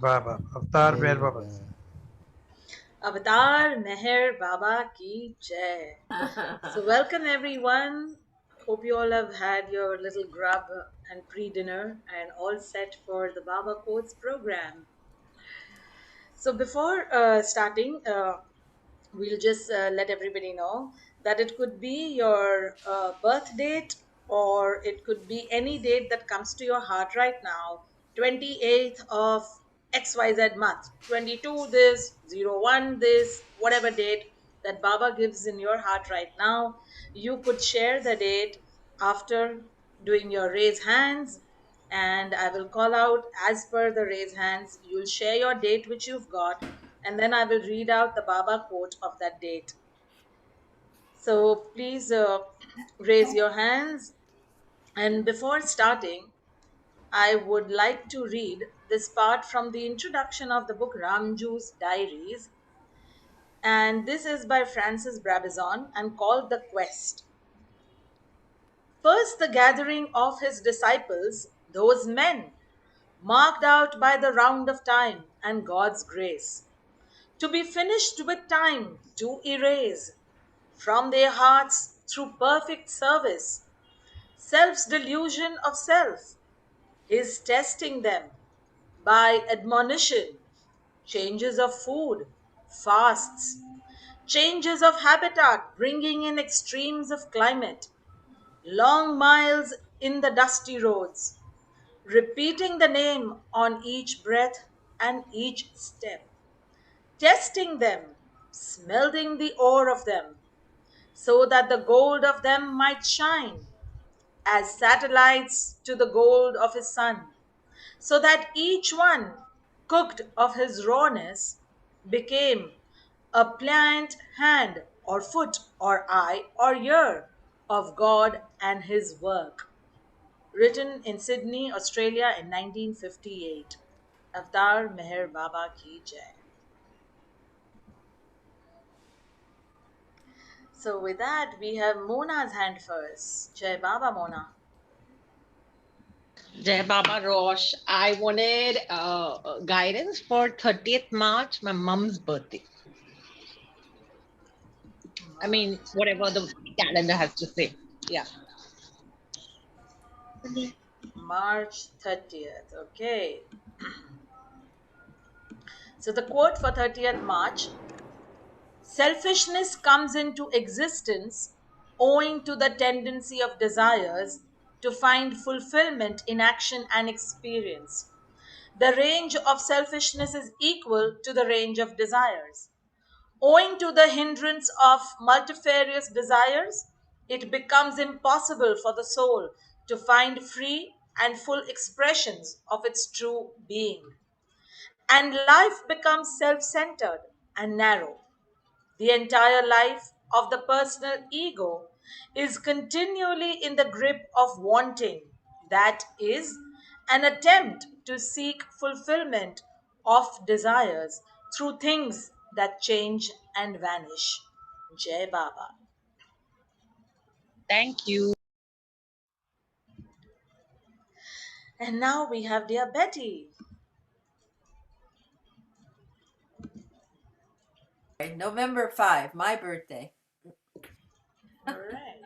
बाबा अवतार मेहर जय बाबा। Avatar Meher Baba Ki Jai. So, welcome everyone. Hope you all have had your little grub and pre dinner and all set for the Baba Quotes program. So, before starting, we'll just let everybody know that it could be your birth date or it could be any date that comes to your heart right now. 28th of XYZ month, 22 this, 01 this, whatever date that Baba gives in your heart right now. You could share the date after doing your raise hands, and I will call out as per the raise hands. You'll share your date which you've got, and then I will read out the Baba quote of that date. So please raise your hands. And before starting, I would like to read this part from the introduction of the book Ramju's Diaries. And this is by Francis Brabazon and called The Quest. First, the gathering of his disciples, those men marked out by the round of time and God's grace, to be finished with time to erase from their hearts through perfect service self's delusion of self, his testing them by admonition, changes of food, fasts, changes of habitat, bringing in extremes of climate, long miles in the dusty roads, repeating the name on each breath and each step, testing them, smelting the ore of them, so that the gold of them might shine as satellites to the gold of his sun, so that each one, cooked of his rawness, became a pliant hand or foot or eye or ear of God and his work. Written in Sydney, Australia in 1958. Avtar Meher Baba Ki Jai. So with that, we have Mona's hand first. Jai Baba Mona. Jai Baba Rosh. I wanted guidance for 30th March, my mom's birthday. I mean, whatever the calendar has to say. Yeah. March 30th. Okay. So the quote for 30th March: selfishness comes into existence owing to the tendency of desires to find fulfillment in action and experience. The range of selfishness is equal to the range of desires. Owing to the hindrance of multifarious desires, it becomes impossible for the soul to find free and full expressions of its true being. And life becomes self centered and narrow. The entire life of the personal ego is continually in the grip of wanting, that is, an attempt to seek fulfillment of desires through things that change and vanish. Jai Baba. Thank you. And now we have dear Betty. November 5, my birthday. All right.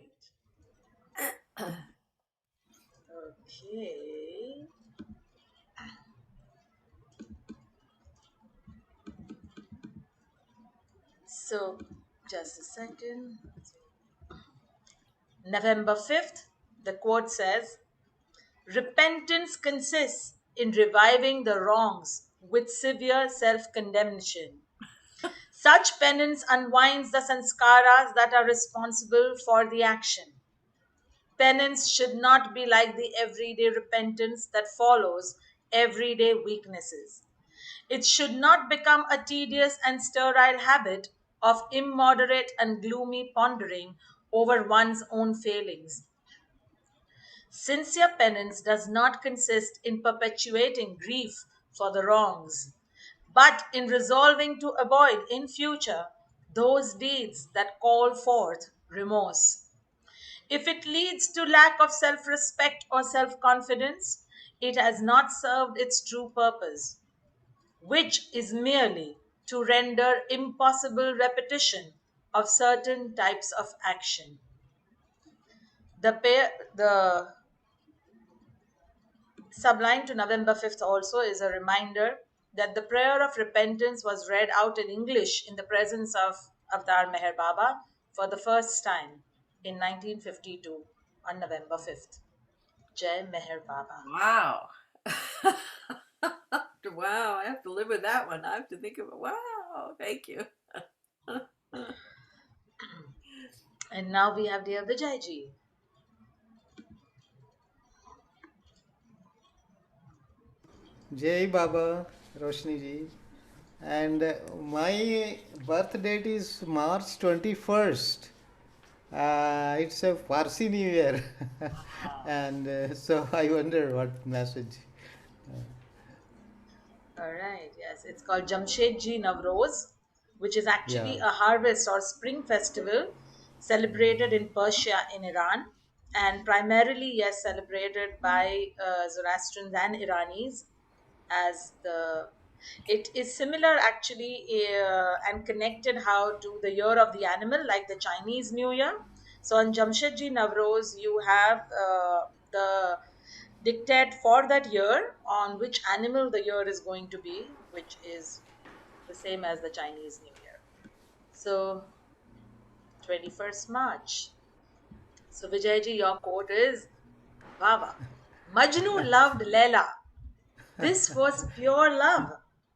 Okay. So, just a second. November 5th, the quote says, repentance consists in reviving the wrongs with severe self condemnation. Such penance unwinds the sanskaras that are responsible for the action. Penance should not be like the everyday repentance that follows everyday weaknesses. It should not become a tedious and sterile habit of immoderate and gloomy pondering over one's own failings. Sincere penance does not consist in perpetuating grief for the wrongs, but in resolving to avoid in future those deeds that call forth remorse. If it leads to lack of self respect or self confidence, it has not served its true purpose. which is merely to render impossible repetition of certain types of action. The sublime to November 5th also is a reminder that the prayer of repentance was read out in English in the presence of Avtar Meher Baba for the first time in 1952 on November 5th. Jai Meher Baba. Wow. Wow, I have to live with that one. I have to think of it. Wow, thank you. And now we have dear Vijayji. Jai Baba, Roshni ji. And my birth date is March 21st. It's a Farsi New Year. And so I wonder what message. All right, yes, it's called Jamshedji Navroz, which is Yeah. actually a harvest or spring festival celebrated in Persia in Iran, and primarily, yes, celebrated by Zoroastrians and Iranis as the it is similar actually and connected how to the year of the animal like the Chinese New Year. So on Jamshedji Navroz you have the dictate for that year on which animal the year is going to be, which is the same as the Chinese New Year. So 21st March. So Vijayji, your quote is Baba. Majnu loved Leila. This was pure love,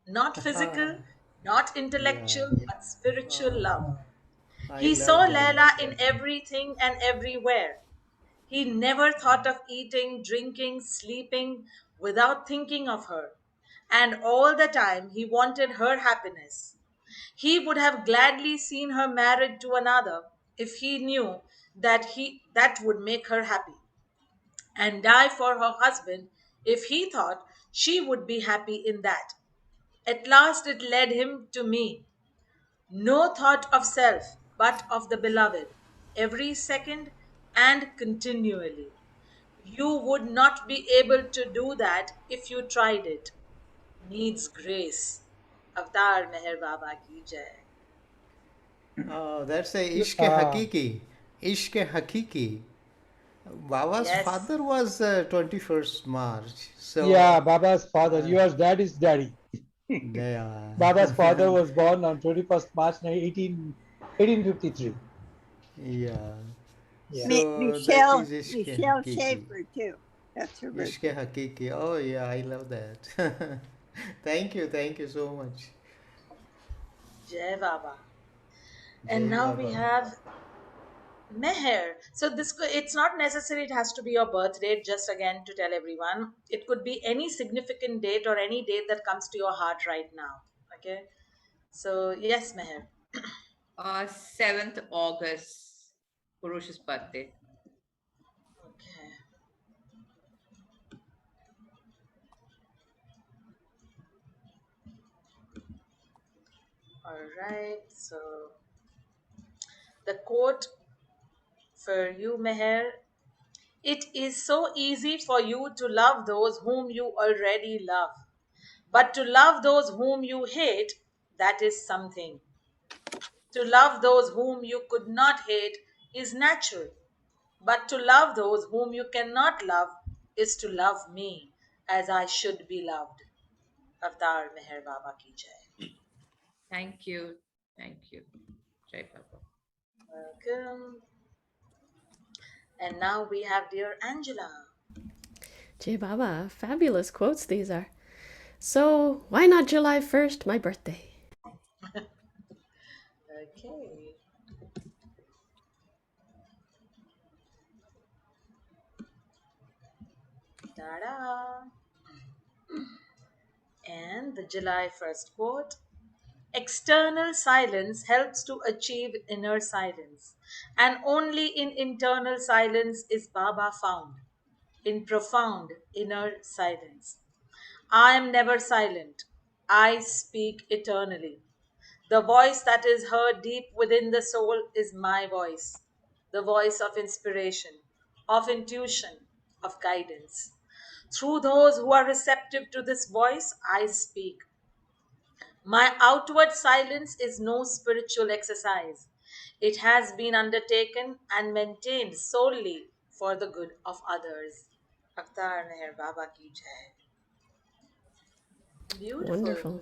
not physical, not Yeah. intellectual, but spiritual love. I He saw love that. Leila in everything and everywhere. He never thought of eating, drinking, sleeping without thinking of her. And all the time he wanted her happiness. He would have gladly seen her married to another if he knew that would make her happy, and die for her husband if he thought she would be happy in that. At last it led him to me. No thought of self, but of the beloved, every second and continually. You would not be able to do that if you tried it. Needs grace. Avtar Meher Baba ki jai. Oh, that's a Ishq Uh, Hakiki. Ishq Hakiki. Baba's Yes. father was 21st March. yeah, So, Baba's father. uh, Yours daddy's daddy. yeah. Baba's father was born on 21st March 1853. Yeah. Yeah. So that Michelle is Ishq Michelle Hakiki. Schaefer too. That's her Ishq birthday. Hakiki. Oh, yeah, I love that. Thank you so much. Jai Baba. And Jai now we Baba. have Meher. So it's not necessary it has to be your birth date, just again to tell everyone. It could be any significant date or any date that comes to your heart right now. Okay? So yes, Meher. 7th August, Purush's birthday. Okay. All right. So the quote for you, Meher. It is so easy for you to love those whom you already love. But to love those whom you hate, that is something. To love those whom you could not hate is natural. But to love those whom you cannot love is to love me as I should be loved. Avtar Meher Baba ki jai. Thank you. Thank you. Jai Baba. Welcome. And now we have dear Angela. Jay Baba, fabulous quotes these are. So, why not July 1st, my birthday? Okay. Ta-da. And the July 1st quote. External silence helps to achieve inner silence, and only in internal silence is Baba found, in profound inner silence. I am never silent. I speak eternally. The voice that is heard deep within the soul is my voice, the voice of inspiration, of intuition, of guidance. Through those who are receptive to this voice, I speak. My outward silence is no spiritual exercise. It has been undertaken and maintained solely for the good of others. Avtar Meher Baba ki jai. Beautiful. Wonderful.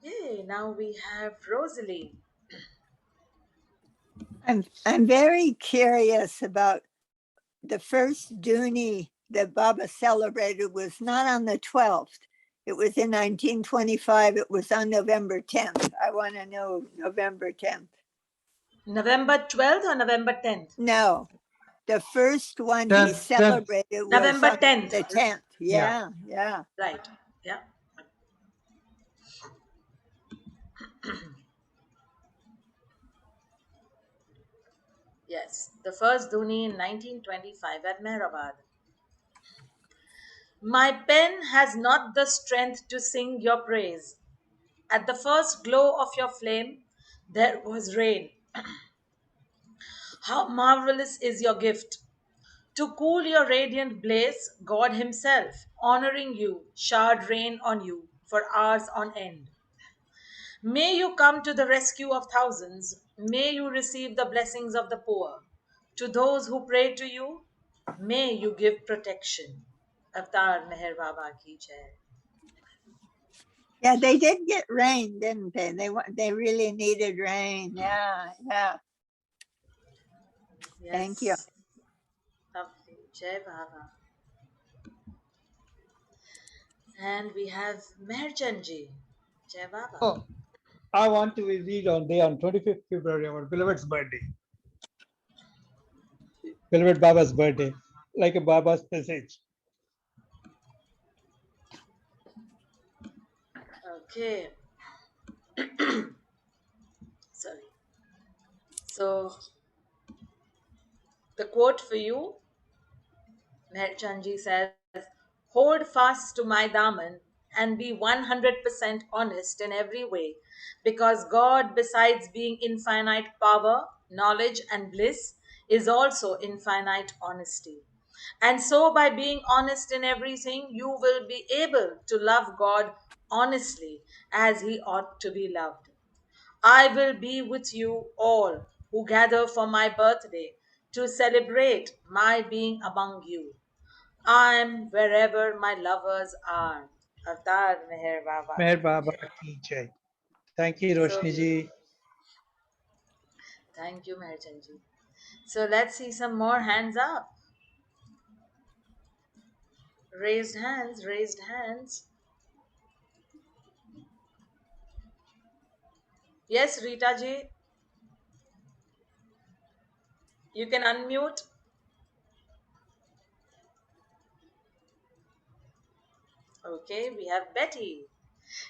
Yay, now we have Rosalie. I'm very curious about the first Duni that Baba celebrated was not on the 12th. It was in 1925. It was on November 10th. I want to know November 10th. November 12th or November 10th? No, the first one he 10th, 10th. celebrated was November on 10th. the 10th. Yeah, yeah. Right. Yeah. Yes. The first Dhuni in 1925 at Mehrabad. My pen has not the strength to sing your praise. At the first glow of your flame, there was rain. How marvelous is your gift! To cool your radiant blaze, God Himself, honoring you, showered rain on you for hours on end. May you come to the rescue of thousands. May you receive the blessings of the poor. To those who pray to you, may you give protection. Avtar Meher Baba ki jai. Yeah, they did get rain, didn't they? They really needed rain. Yeah, yeah. Thank you. Yes. Lovely. Jai Baba. And we have Meherchandji. Jai Baba. Oh, I want to read on 25th February, our beloved's birthday, beloved Baba's birthday, like a Baba's message. Okay. Sorry. So, the quote for you, Meherchandji says, hold fast to my daman and be 100% honest in every way, because God, besides being infinite power, knowledge, and bliss, is also infinite honesty. And so, by being honest in everything, you will be able to love God honestly as He ought to be loved. I will be with you all who gather for my birthday to celebrate my being among you. I am wherever my lovers are. Avtar Meher Baba Meher ki Baba jai. ki jai. Thank you, So Roshni beautiful. ji. Thank you, Meherchandji. So let's see some more hands up. Raised hands, raised hands. Yes, Rita ji, you can unmute. Okay, we have Betty.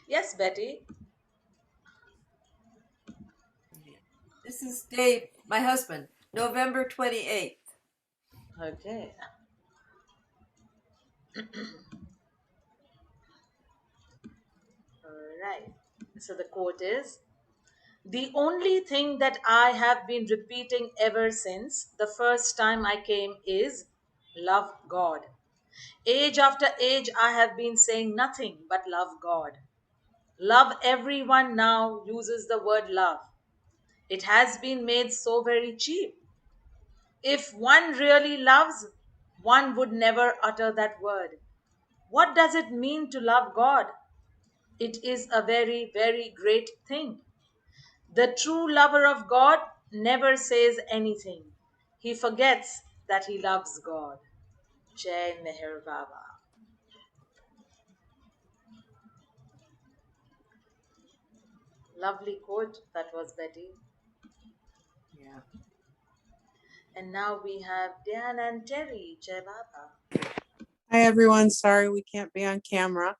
Yes, Betty. This is Dave, my husband, November 28th. Okay. All right. So the quote is, the only thing that I have been repeating ever since the first time I came is love God. Age after age, I have been saying nothing but love God. Love everyone now uses the word love. It has been made so very cheap. If one really loves, one would never utter that word. What does it mean to love God? It is a very, very great thing. The true lover of God never says anything. He forgets that he loves God. Jai Meher Baba. Lovely quote that was, Betty. Yeah. And now we have Dan and Terry. Jai Baba. Hi, everyone. Sorry we can't be on camera.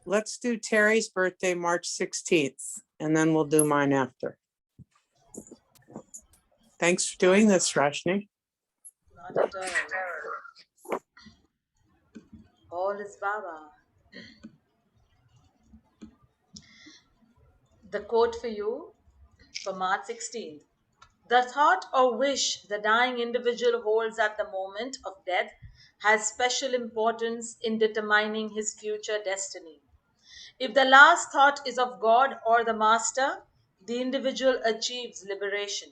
Let's do Terry's birthday, March 16th, and then we'll do mine after. Thanks for doing this, Roshani. Not at all. All is Baba. The quote for you for March 16th. The thought or wish the dying individual holds at the moment of death has special importance in determining his future destiny. If the last thought is of God or the master, the individual achieves liberation.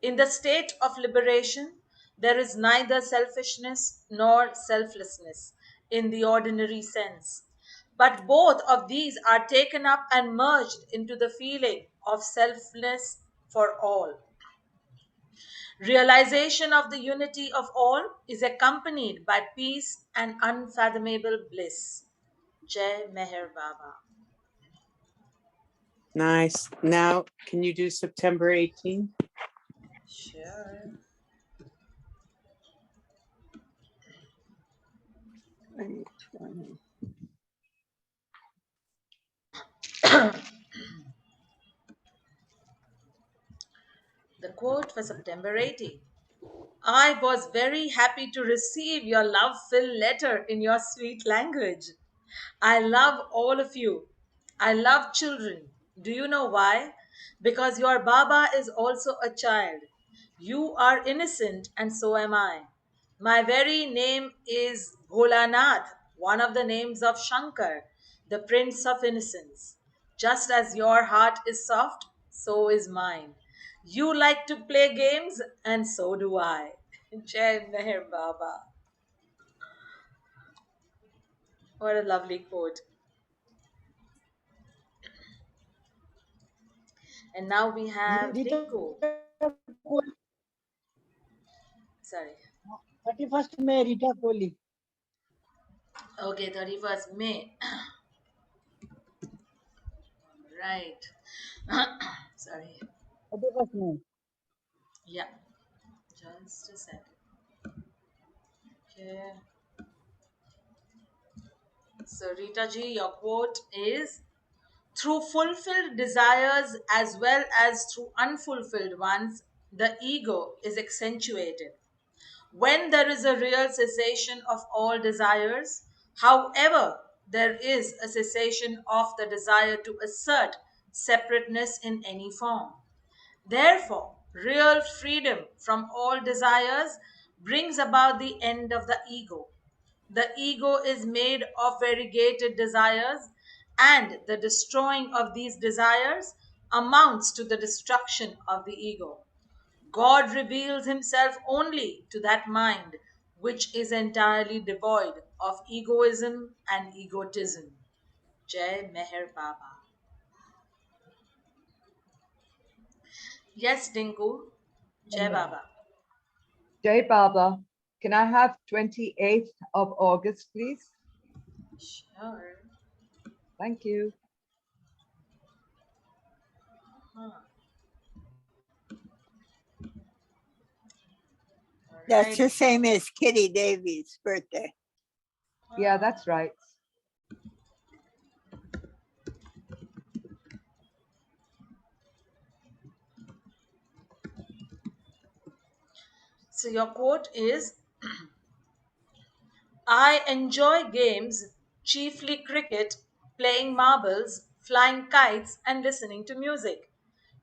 In the state of liberation, there is neither selfishness nor selflessness in the ordinary sense, but both of these are taken up and merged into the feeling of selflessness for all. Realization of the unity of all is accompanied by peace and unfathomable bliss. Jai Meher Baba. Nice. Now, can you do September 18th? Sure. The quote for September 18th. I was very happy to receive your love filled letter in your sweet language. I love all of you. I love children. Do you know why? Because your Baba is also a child. You are innocent, and so am I. My very name is Bholanath, one of the names of Shankar, the Prince of Innocence. Just as your heart is soft, so is mine. You like to play games, and so do I. Jai Meher Baba. What a lovely quote. And now we have Rita Dinku. Kohli, Sorry. 31st May, Rita Kohli. Okay, 31st May. Right. Sorry. 31st May. Yeah. Just a second. Okay. So, Rita ji, your quote is: through fulfilled desires as well as through unfulfilled ones, the ego is accentuated. When there is a real cessation of all desires, however, there is a cessation of the desire to assert separateness in any form. Therefore, real freedom from all desires brings about the end of the ego. The ego is made of variegated desires, and the destroying of these desires amounts to the destruction of the ego. God reveals himself only to that mind which is entirely devoid of egoism and egotism. Jai Meher Baba. Yes, Dinku. Jai Baba. Jai Baba, can I have 28th of August, please? Sure. Thank you. Huh. All That's right. the same as Kitty Davies' birthday. Yeah, that's right. So your quote is: I enjoy games, chiefly cricket, playing marbles, flying kites, and listening to music.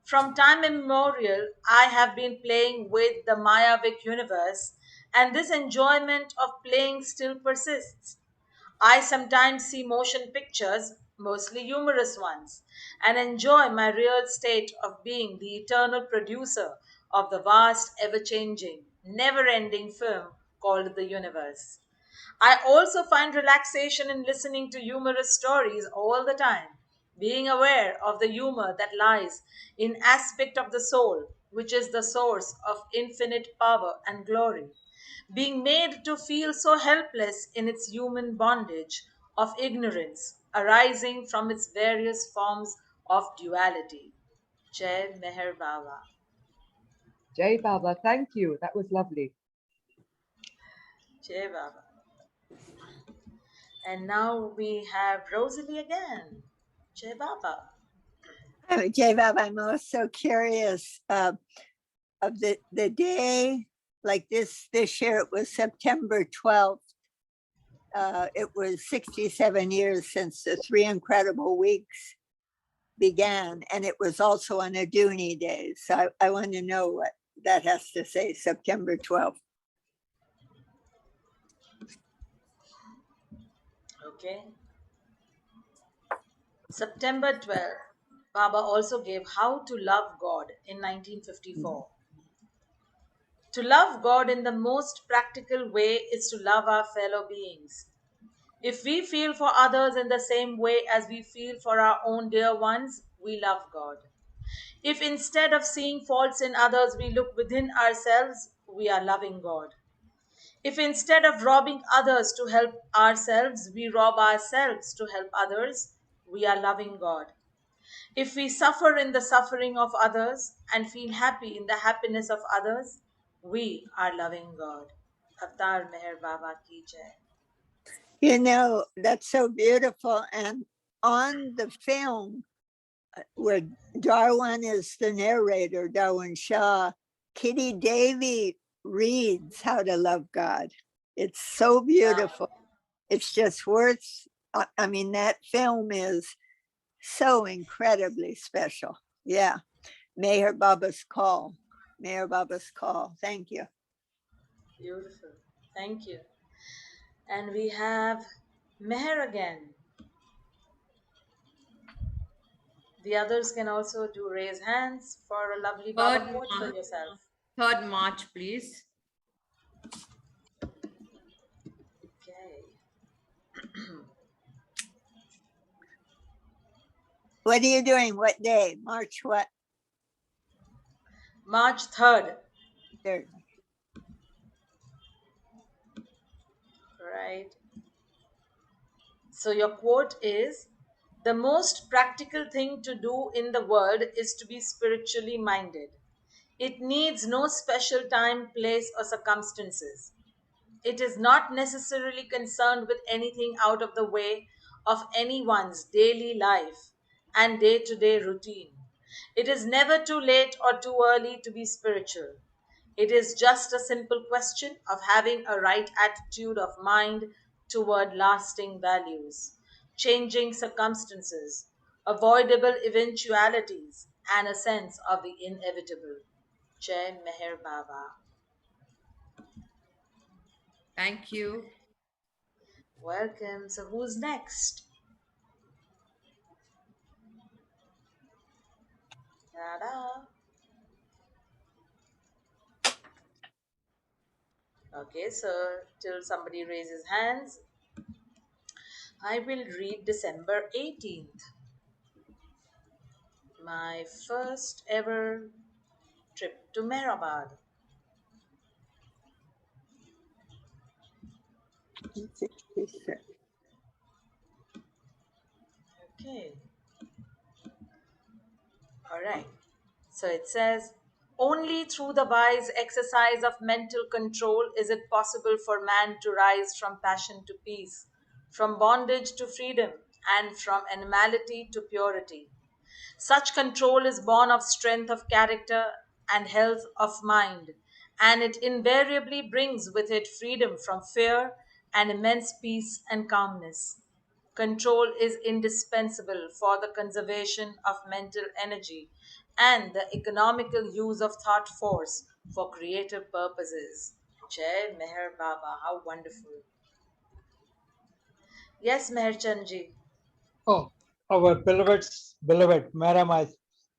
From time immemorial, I have been playing with the Mayavic universe, and this enjoyment of playing still persists. I sometimes see motion pictures, mostly humorous ones, and enjoy my real state of being the eternal producer of the vast, ever changing, never ending film called the universe. I also find relaxation in listening to humorous stories all the time, being aware of the humor that lies in aspect of the soul, which is the source of infinite power and glory, being made to feel so helpless in its human bondage of ignorance arising from its various forms of duality. Jai Meher Baba. Jai Baba, thank you. That was lovely. Jai Baba. And now we have Rosalie again. Jai Baba. Jay Bob, I'm also curious of the day like this year. It was September 12th. It was 67 years since the 3 incredible weeks began, and it was also on a Dooney Day. So I want to know what that has to say, September 12th. Okay. September 12th, Baba also gave How to Love God in 1954. To love God in the most practical way is to love our fellow beings. If we feel for others in the same way as we feel for our own dear ones, we love God. If instead of seeing faults in others, we look within ourselves, we are loving God. If instead of robbing others to help ourselves, we rob ourselves to help others, we are loving God. If we suffer in the suffering of others and feel happy in the happiness of others, we are loving God. Avtar Meher Baba ki jai. You know, that's so beautiful. And on the film, where Darwin is the narrator, Darwin Shaw, Kitty Davy reads How to Love God. It's so beautiful. It's just worth, I mean, that film is so incredibly special. Yeah. Mayor Baba's call. Mayor Baba's call. Thank you. Beautiful. Thank you. And we have Meher again. The others can also do raise hands for a lovely Baba Third quote for March, yourself. 3rd March, please. Okay. What are you doing? What day? March what? March 3rd. Third. Right. So your quote is, the most practical thing to do in the world is to be spiritually minded. It needs no special time, place, or circumstances. It is not necessarily concerned with anything out of the way of anyone's daily life and day to day routine. It is never too late or too early to be spiritual. It is just a simple question of having a right attitude of mind toward lasting values, changing circumstances, avoidable eventualities, and a sense of the inevitable. Jai Meher Baba. Thank you. Welcome. So, who's next? Ta-da. Okay, so till somebody raises hands, I will read December 18th. My first ever trip to Mehrabad. Okay, all right. So it says, only through the wise exercise of mental control is it possible for man to rise from passion to peace, from bondage to freedom, and from animality to purity. Such control is born of strength of character and health of mind, and it invariably brings with it freedom from fear and immense peace and calmness. Control is indispensable for the conservation of mental energy and the economical use of thought force for creative purposes. Jai Meher Baba, how wonderful. Yes, Meher Chandji. Oh, our beloved Maramai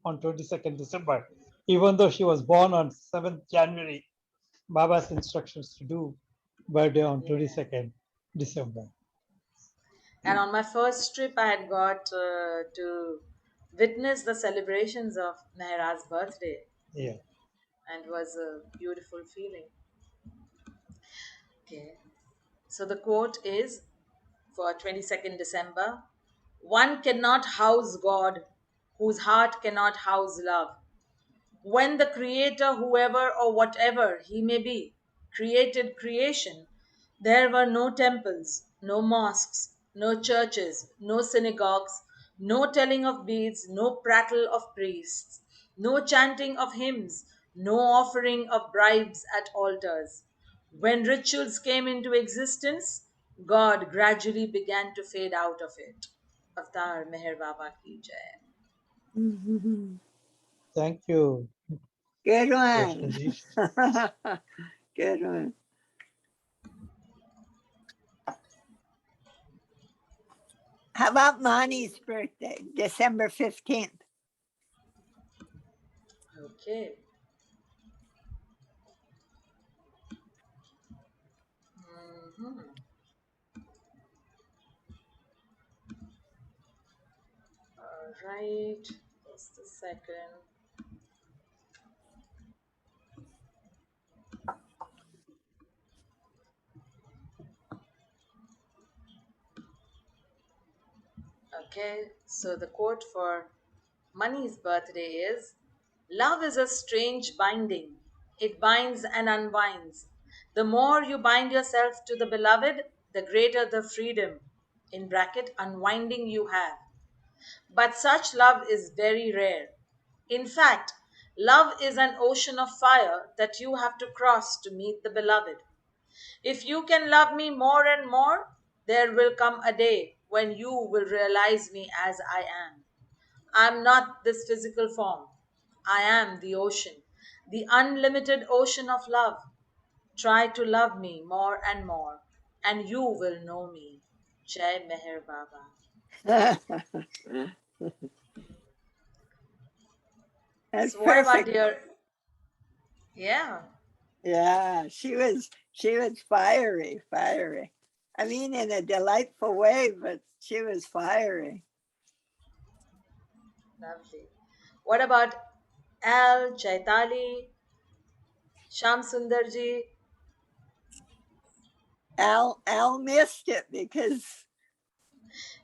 on 22nd December, even though she was born on 7th January, Baba's instructions to do birthday on 22nd December. And on my first trip, I had got to witness the celebrations of Mehra's birthday, Yeah. and it was a beautiful feeling. Okay. So the quote is for 22nd December, one cannot house God whose heart cannot house love. When the Creator, whoever or whatever he may be, created creation, there were no temples, no mosques, no churches, no synagogues, no telling of beads, no prattle of priests, no chanting of hymns, no offering of bribes at altars. When rituals came into existence, God gradually began to fade out of it. Avtar Meher Baba ki jai. Thank you, Good one. Roshani. Good one. How about Mani's birthday, December 15th? Okay. Mhm. All right. Just a second. Okay. So the quote for Money's birthday is: Love is a strange binding. It binds and unbinds. The more you bind yourself to the beloved, the greater the freedom, in bracket, unwinding you have. But such love is very rare. In fact, love is an ocean of fire that you have to cross to meet the beloved. If you can love me more and more, there will come a day when you will realize me as I am. I am not this physical form. I am the ocean, the unlimited ocean of love. Try to love me more and more, and you will know me. Jai Meher Baba. That's So, what about perfect. your? Yeah, Yeah, she was fiery, fiery. I mean, in a delightful way, but she was fiery. lovely. What about Al, Chaitali, Sham Sundarji? Al missed it because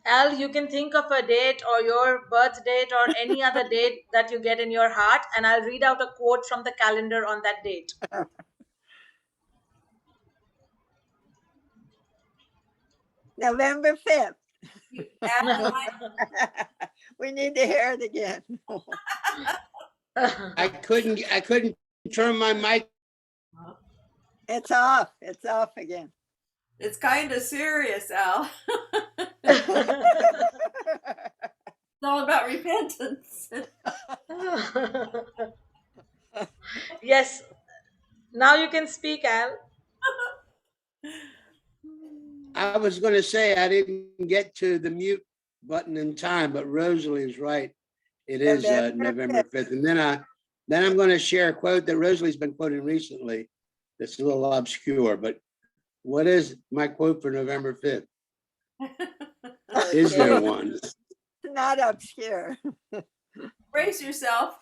Al, you can think of a date or your birth date or any other date that you get in your heart, and I'll read out a quote from the calendar on that date. November 5th. Al, We need to hear it again. I couldn't turn my mic. It's off. It's off again. it's kind of serious, Al. It's all about repentance. Yes, now you can speak, Al. I was going to say I didn't get to the mute button in time, but Rosalie is right. It is November 5th. And then I'm going to share a quote that Rosalie's been quoting recently that's a little obscure, but what is my quote for November 5th? Is there one? Not obscure. Brace yourself.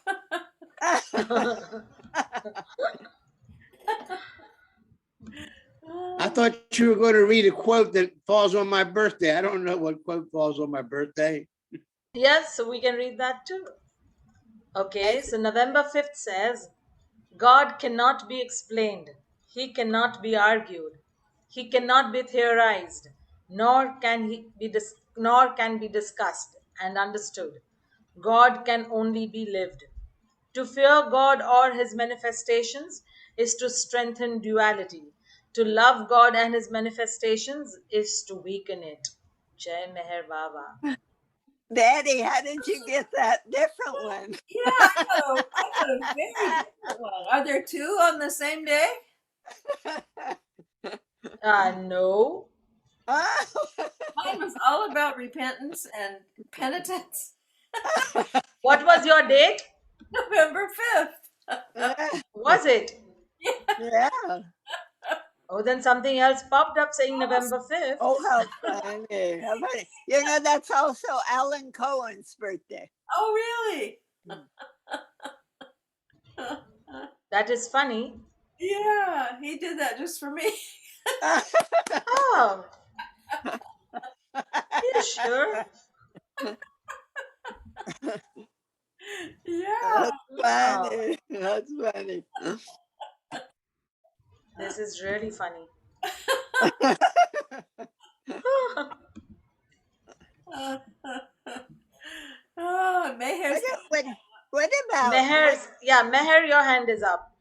I thought you were going to read a quote that falls on my birthday. I don't know what quote falls on my birthday. Yes, so we can read that too. Okay, so November 5th says, God cannot be explained, he cannot be argued, he cannot be theorized, nor can be discussed and understood. God can only be lived. To fear God or his manifestations is to strengthen duality. To love God and his manifestations is to weaken it. Jai Meher Baba. Daddy, how did you get that different one? Yeah, I got a very different one. Are there two on the same day? No. Mine was all about repentance and penitence. What was your date? November 5th. Was it? Yeah. Oh, then something else popped up saying November 5th. Oh, how funny. How funny. You know, that's also Alan Cohen's birthday. Oh, really? That is funny. Yeah, he did that just for me. Oh. You sure? Yeah. That's funny. That's funny. This is really funny. Oh, Meher's What about Meher, your hand is up.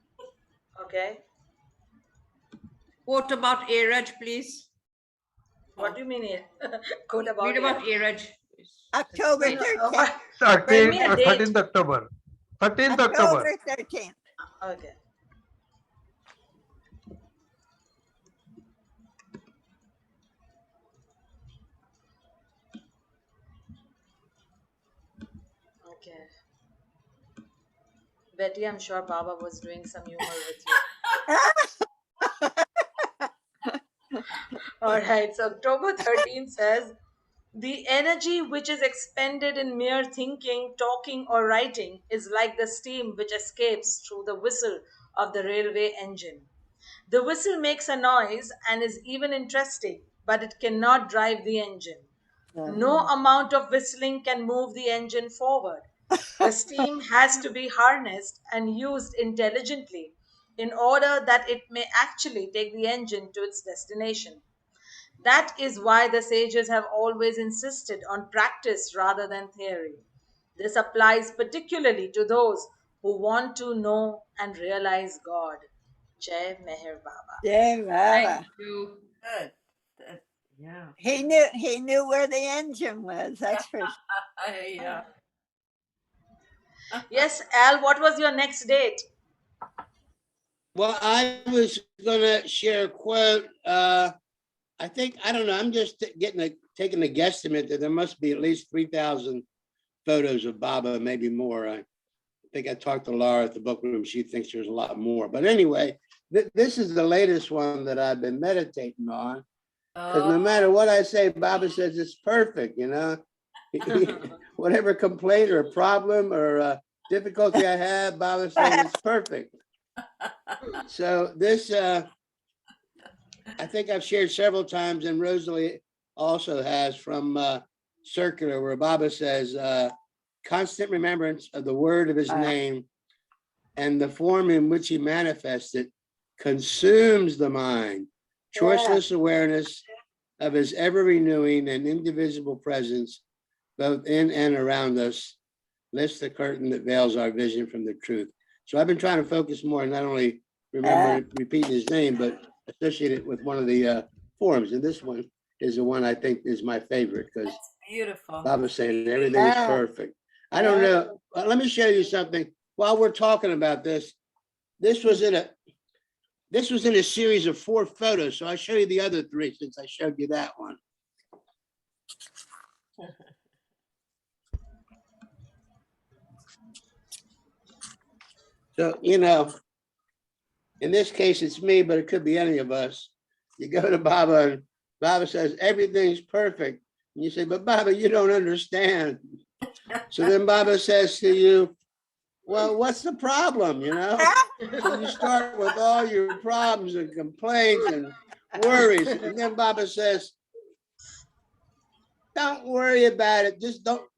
Okay. Quote about Airaj, please. What do you mean here? Quote about Read about Airaj. October No, 13th? Tell me a date. 13th October. 13th October. October 13th. Okay. Okay. Betty, I'm sure Baba was doing some humor with you. All right. So October 13th says, the energy which is expended in mere thinking, talking, or writing is like the steam which escapes through the whistle of the railway engine. The whistle makes a noise and is even interesting, but it cannot drive the engine. No amount of whistling can move the engine forward. The steam has to be harnessed and used intelligently in order that it may actually take the engine to its destination. That is why the sages have always insisted on practice rather than theory. This applies particularly to those who want to know and realize God. Jai Meher Baba. Jai Thank Baba. you. Good. Yeah. He knew where the engine was, that's for sure. Yeah. Yes, Al, what was your next date? Well, I was gonna share a quote. I think, I don't know, I'm just taking a guesstimate that there must be at least 3,000 photos of Baba, maybe more. I think I talked to Laura at the book room. She thinks there's a lot more. But anyway, this is the latest one that I've been meditating on. Because no matter what I say, Baba says it's perfect, you know. Whatever complaint or problem or difficulty I have, Baba says it's perfect. So this, I think I've shared several times, and Rosalie also has, from Circular, where Baba says, constant remembrance of the word of his name and the form in which he manifested consumes the mind. Choiceless awareness of his ever-renewing and indivisible presence, both in and around us, lifts the curtain that veils our vision from the truth. So I've been trying to focus more on not only repeating his name, but associate it with one of the forms. And this one is the one I think is my favorite, because Beautiful. Baba's saying everything is perfect. I don't know. Let me show you something. While we're talking about this, this was in a series of 4 photos. So I'll show you the other 3 since I showed you that one. So, you know, in this case, it's me, but it could be any of us. You go to Baba and Baba says, everything's perfect. And you say, but Baba, you don't understand. So then Baba says to you, well, what's the problem, you know? So you start with all your problems and complaints and worries. And then Baba says, don't worry about it. Just don't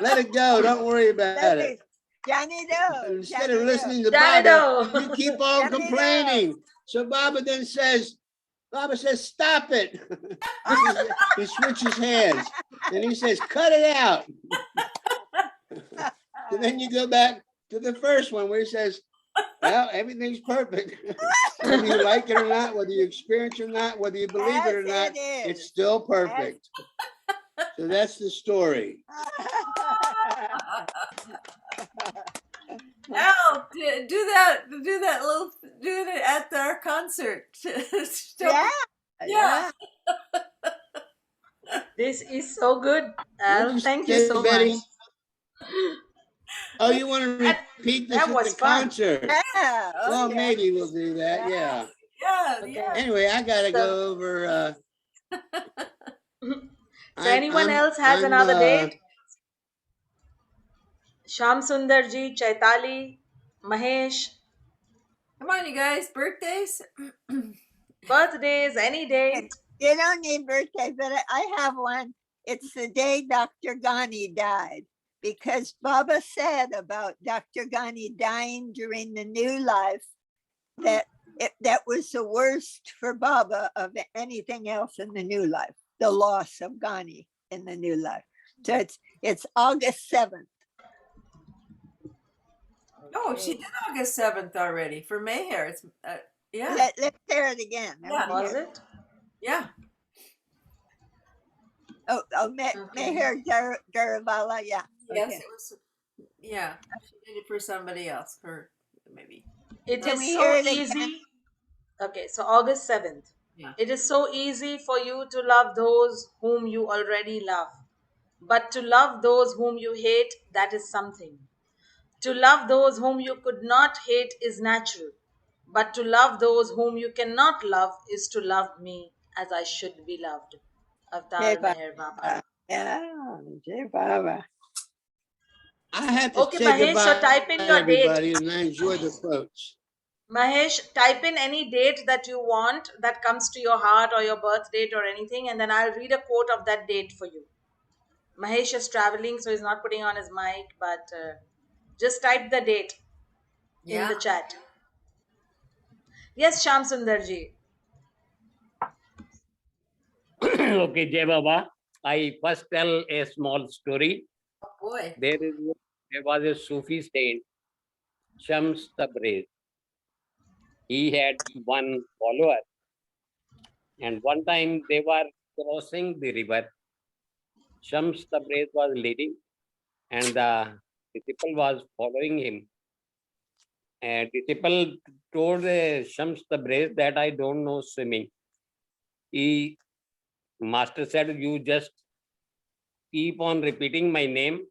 let it go. Don't worry about it. Johnny Doe. Instead of listening to Baba, you keep on complaining. So Baba says, stop it. He switches hands and he says, cut it out. And then you go back to the first one where he says, well, everything's perfect. Whether you like it or not, whether you experience it or not, whether you believe it or not, it's still perfect. So that's the story. Al, do it at our concert. Yeah. This is so good, Al. Thank you so Betty? much. Oh, you want to repeat this that at was the fun. concert? Well, maybe we'll do that. Yeah. Yeah. Anyway, I gotta go over. So anyone else has another date? Sham Sundarji, Chaitali, Mahesh. Come on, you guys. Birthdays? Birthdays, any date. You don't need birthday, but I have one. It's the day Dr. Ghani died, because Baba said about Dr. Ghani dying during the new life that that was the worst for Baba of anything else in the new life, the loss of Ghani in the new life. So it's August 7th. Oh, she did August 7th already for Mayhair. It's yeah. Let's hear it again. Yeah. Was it? Yeah. Mayhair Garavala, yeah. Yes, it was. Yeah, she did it for somebody else, or maybe. It is so easy. Okay, so August 7th. Yeah. It is so easy for you to love those whom you already love. But to love those whom you hate, that is something. To love those whom you could not hate is natural. But to love those whom you cannot love is to love me as I should be loved. Jai Avtar Meher Baba. Baba. Yeah, Jai Baba. I have to Okay, say Mahesh, so goodbye, type in your date. everybody, and I enjoyed the quotes. Mahesh, type in any date that you want that comes to your heart or your birth date or anything, and then I'll read a quote of that date for you. Mahesh is traveling, so he's not putting on his mic, but just type the date in the chat. Yes, Sham Sundarji. Okay, Jai Baba. I first tell a small story. Oh boy. There was a Sufi saint, Shams Tabriz. He had one follower, and one time they were crossing the river. Shams Tabriz was leading, and the disciple was following him. And disciple told Shams Tabriz that I don't know swimming. Master said, you just keep on repeating my name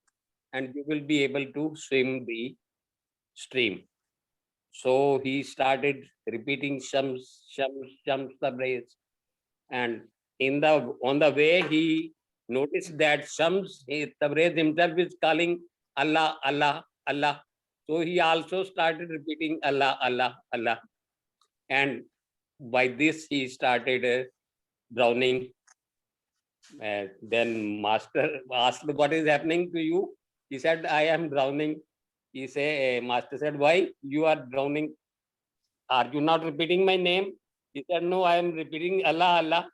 and you will be able to swim the stream. So he started repeating Shams, Shams, Shams Tabriz. And on the way, he noticed that Shams Tabriz himself is calling Allah, Allah, Allah. So he also started repeating Allah, Allah, Allah. And by this, he started drowning. Then master asked, what is happening to you? He said, I am drowning. Master said, why you are drowning? Are you not repeating my name? He said, no, I am repeating Allah, Allah,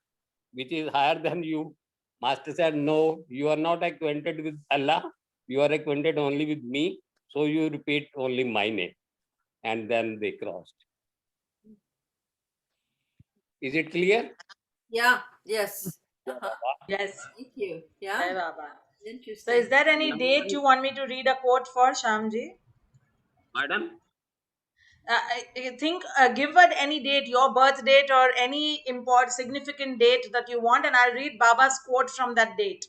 which is higher than you. Master said, no, you are not acquainted with Allah. You are acquainted only with me. So you repeat only my name. And then they crossed. Is it clear? Yeah. Yes. Yes. Thank you. Yeah. Jai Baba. So Interesting. is there any date you want me to read a quote for, Shamji? Pardon? I think give us any date, your birth date or any significant date that you want, and I'll read Baba's quote from that date.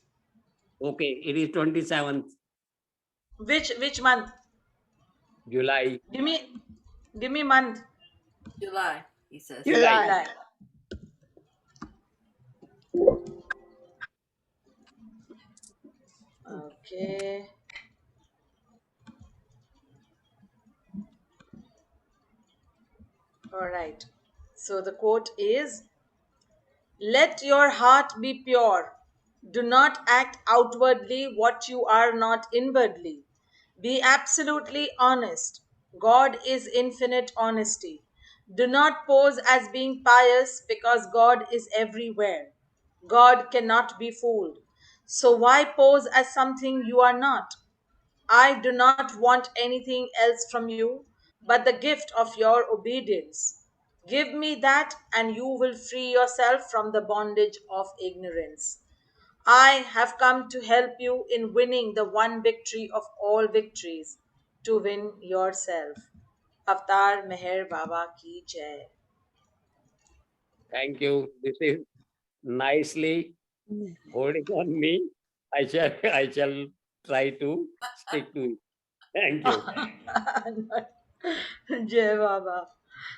Okay, it is 27th Which month? July. Give me month. July, he says. July. Okay. All right. So the quote is, let your heart be pure. Do not act outwardly what you are not inwardly. Be absolutely honest. God is infinite honesty. Do not pose as being pious because God is everywhere. God cannot be fooled. So why pose as something you are not? I do not want anything else from you but the gift of your obedience. Give me that, and you will free yourself from the bondage of ignorance. I have come to help you in winning the one victory of all victories, to win yourself. Avtar Meher Baba ki jai. Thank you. This is nicely holding on me. I shall try to stick to it. Thank you. Jai Baba.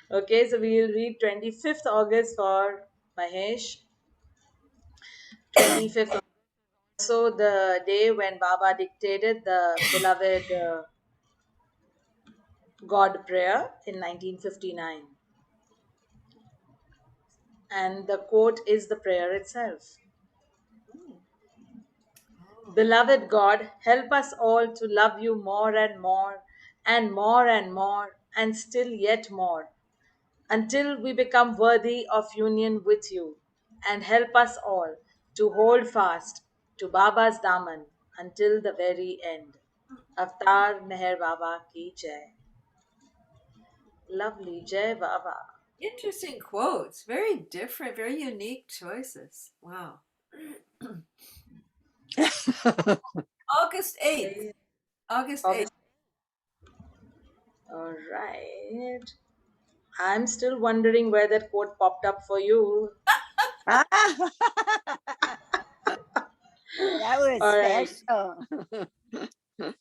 Okay, so we will read 25th August for Mahesh. 25th also the day when Baba dictated the beloved God prayer in 1959. And the quote is the prayer itself. Beloved God, help us all to love you more and more, and more and more, and still yet more, until we become worthy of union with you, and help us all to hold fast to Baba's Daman until the very end. Avtar Meher Baba ki jai. Lovely, Jai Baba. Interesting quotes. Very different, very unique choices. Wow. August 8th. August 8th. All right. I'm still wondering where that quote popped up for you. Yeah, That was All right. special.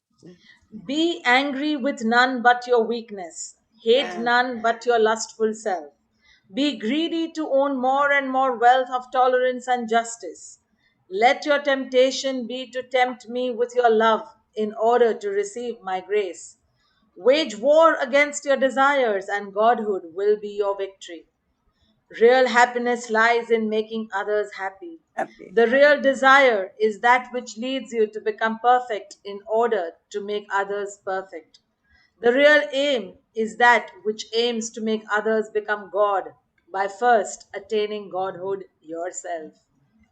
Be angry with none but your weakness. Hate none but your lustful self. Be greedy to own more and more wealth of tolerance and justice. Let your temptation be to tempt me with your love in order to receive my grace. Wage war against your desires, and godhood will be your victory. Real happiness lies in making others happy. Happy. The real desire is that which leads you to become perfect in order to make others perfect. The real aim is that which aims to make others become God by first attaining godhood yourself.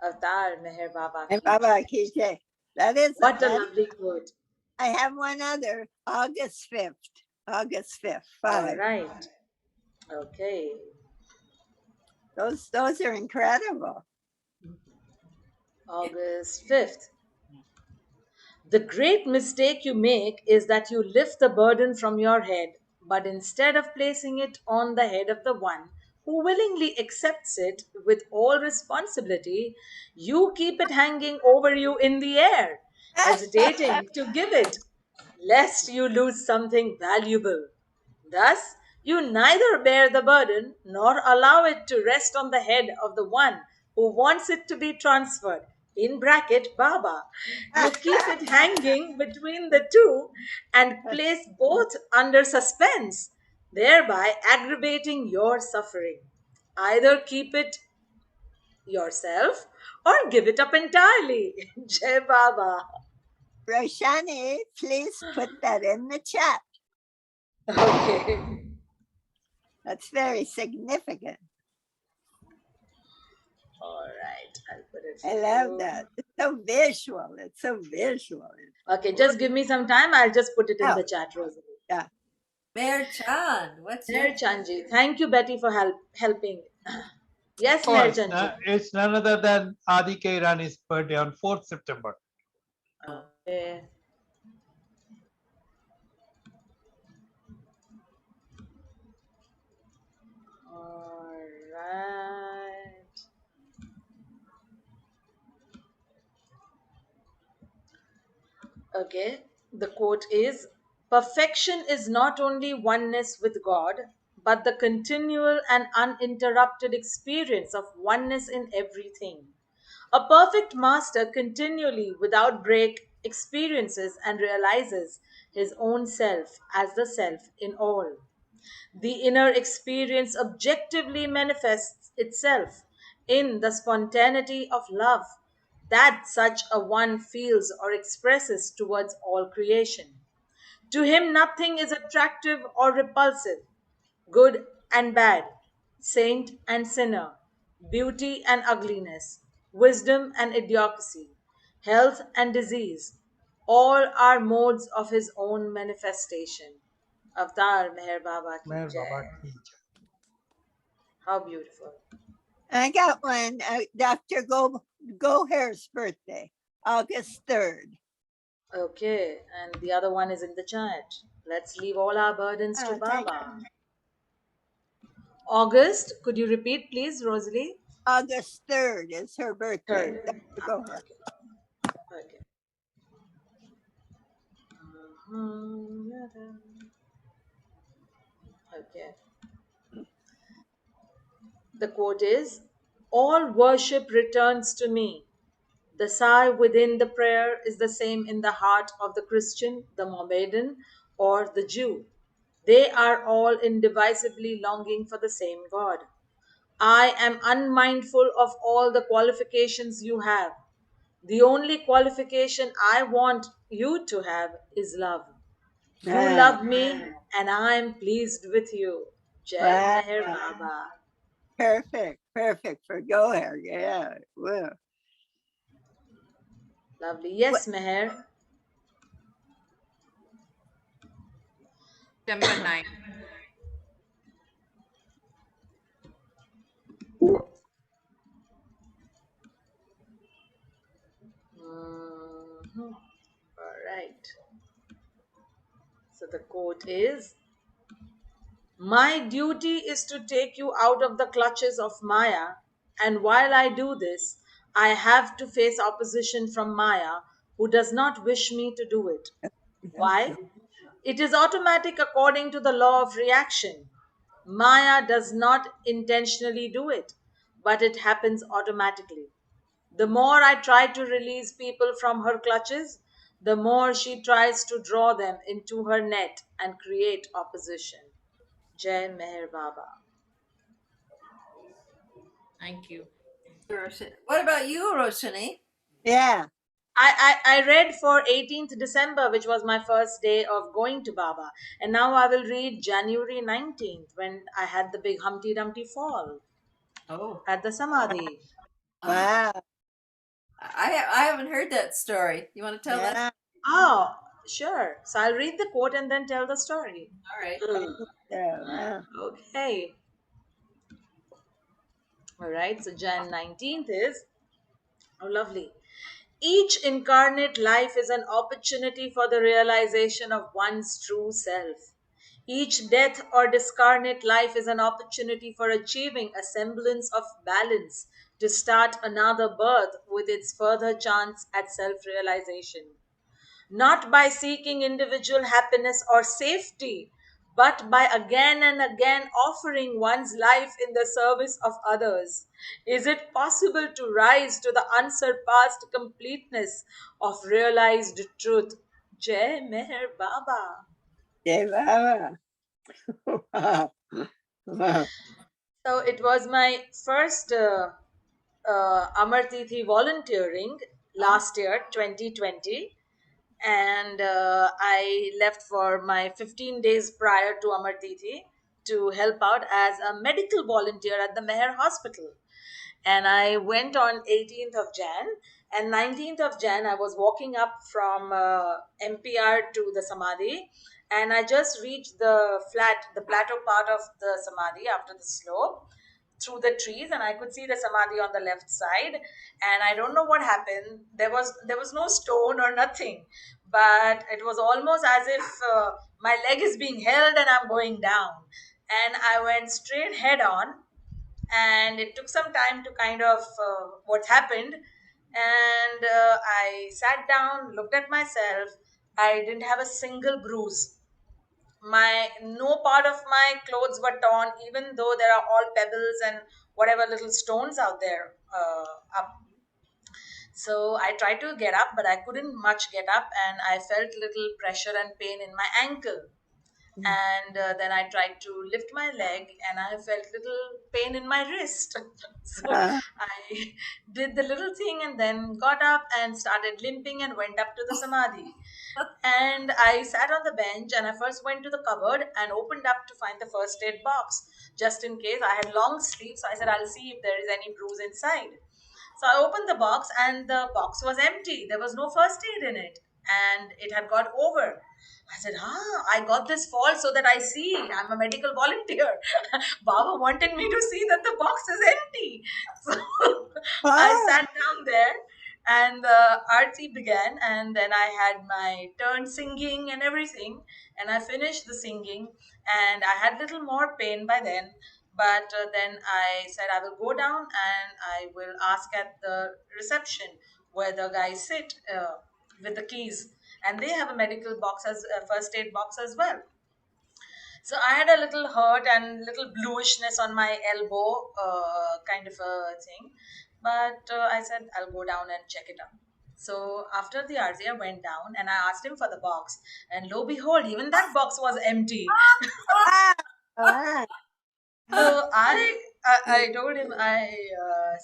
Avatar Meher Baba And ki Baba jai. Ki Jai. That is What a that. lovely quote. I have one other. August 5th. August 5th. All 5. right. Okay. Those are incredible. August 5th. The great mistake you make is that you lift the burden from your head, but instead of placing it on the head of the one who willingly accepts it with all responsibility, you keep it hanging over you in the air, hesitating to give it, lest you lose something valuable. Thus, you neither bear the burden nor allow it to rest on the head of the one who wants it to be transferred. In bracket, Baba. You keep it hanging between the two and place both under suspense, thereby aggravating your suffering. Either keep it yourself or give it up entirely. Jai Baba. Roshani, please put that in the chat. Okay. That's very significant. All right, I'll put it. I love that. It's so visual. It's so visual. Okay, just give me some time. I'll just put it in Oh. the chat, Rosalie. Yeah. Mayor Chan, what's your Mayor Chanji. Thank you, Betty, for helping. Yes, Oh, Mayor it's, Chanji. it's none other than Adi K. Rani's birthday on 4th September. Okay. All right. Okay. The quote is, perfection is not only oneness with God, but the continual and uninterrupted experience of oneness in everything. A perfect master continually, without break, experiences and realizes his own self as the self in all. The inner experience objectively manifests itself in the spontaneity of love that such a one feels or expresses towards all creation. To him, nothing is attractive or repulsive, good and bad, saint and sinner, beauty and ugliness, wisdom and idiocracy, health and disease. All are modes of his own manifestation. Avatar Meher Baba ki Meher jai. Baba ki jai. How beautiful. I got one. Dr. Goher's birthday, August 3rd. Okay, and the other one is in the chat. Let's leave all our burdens to Thank Baba. August, could you repeat, please, Rosalie? August 3rd is her birthday. Third. Dr. Goher. Okay. Okay. The quote is, all worship returns to me. The sigh within the prayer is the same in the heart of the Christian, the Mohammedan, or the Jew. They are all indivisibly longing for the same God. I am unmindful of all the qualifications you have. The only qualification I want you to have is love. You love me and I am pleased with you. Jai Wow. Meher Baba. Perfect for Goher. Yeah. Whoa. Lovely. Yes, Meher. September 9. All right. So the quote is, my duty is to take you out of the clutches of Maya, and while I do this, I have to face opposition from Maya, who does not wish me to do it. Why? It is automatic according to the law of reaction. Maya does not intentionally do it, but it happens automatically. The more I try to release people from her clutches, the more she tries to draw them into her net and create opposition. Jai Meher Baba. Thank you. What about you, Roshani? Yeah. I read for 18th December, which was my first day of going to Baba. And now I will read January 19th when I had the big Humpty Dumpty fall Oh, at the Samadhi. Wow. I haven't heard that story. You want to tell that? Yeah. Oh, sure. So I'll read the quote and then tell the story. All right. Wow. Okay. All right. So Jan 19th is, oh, lovely. Each incarnate life is an opportunity for the realization of one's true self. Each death or discarnate life is an opportunity for achieving a semblance of balance to start another birth with its further chance at self realization. Not by seeking individual happiness or safety, but by again and again offering one's life in the service of others. Is it possible to rise to the unsurpassed completeness of realized truth? Jai Meher Baba. Yeah. Wow. Wow. Wow. So it was my first Amar Tithi volunteering last year, 2020. And I left for my 15 days prior to Amar Tithi to help out as a medical volunteer at the Meher Hospital. And I went on 18th of Jan, and 19th of Jan I was walking up from MPR to the Samadhi, and I just reached the plateau part of the Samadhi after the slope through the trees, and I could see the Samadhi on the left side. And I don't know what happened. There was no stone or nothing, but it was almost as if my leg is being held and I'm going down. And I went straight head on, and it took some time to kind of what happened. And I sat down, looked at myself. I didn't have a single bruise. My no part of my clothes were torn, even though there are all pebbles and whatever little stones out there up. So I tried to get up, but I couldn't much get up, and I felt little pressure and pain in my ankle. And then I tried to lift my leg, and I felt little pain in my wrist. So Uh, I did the little thing and then got up and started limping and went up to the Samadhi. And I sat on the bench, and I first went to the cupboard and opened up to find the first aid box, just in case. I had long sleeves, so I said I'll see if there is any bruise inside. So I opened the box, and the box was empty. There was no first aid in it, and it had got over. I said, I got this fall so that I see. I'm a medical volunteer. Baba wanted me to see that the box is empty. So I wow. sat down there, and the arti began, and then I had my turn singing and everything, and I finished the singing, and I had little more pain by then. But then I said I will go down and I will ask at the reception where the guys sit with the keys, and they have a medical box as a first aid box as well. So I had a little hurt and little bluishness on my elbow, kind of a thing. But I said I'll go down and check it out. So after the RZ, I went down and I asked him for the box, and lo behold, even that box was empty. Wow. Wow. So I told him, I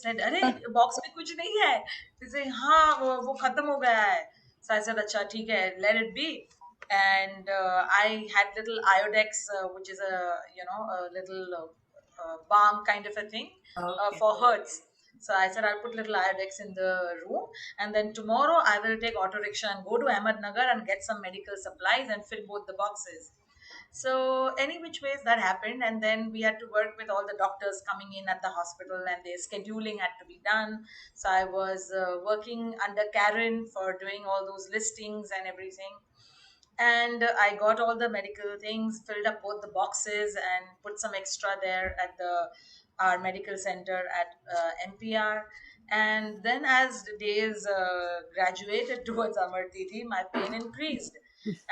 said, अरे box में कुछ नहीं है. He said, हाँ वो खत्म हो गया है. So I said, अच्छा ठीक है, let it be. And I had little iodex, which is a little balm kind of a thing Okay. for hurts. So I said I'll put little iodex in the room, and then tomorrow I will take auto rickshaw and go to Ahmednagar and get some medical supplies and fill both the boxes. So any which ways that happened, and then we had to work with all the doctors coming in at the hospital, and their scheduling had to be done. So I was working under Karen for doing all those listings and everything. And I got all the medical things, filled up both the boxes, and put some extra there at the our medical center at MPR. And then as the days graduated towards Amar Tithi, my pain increased.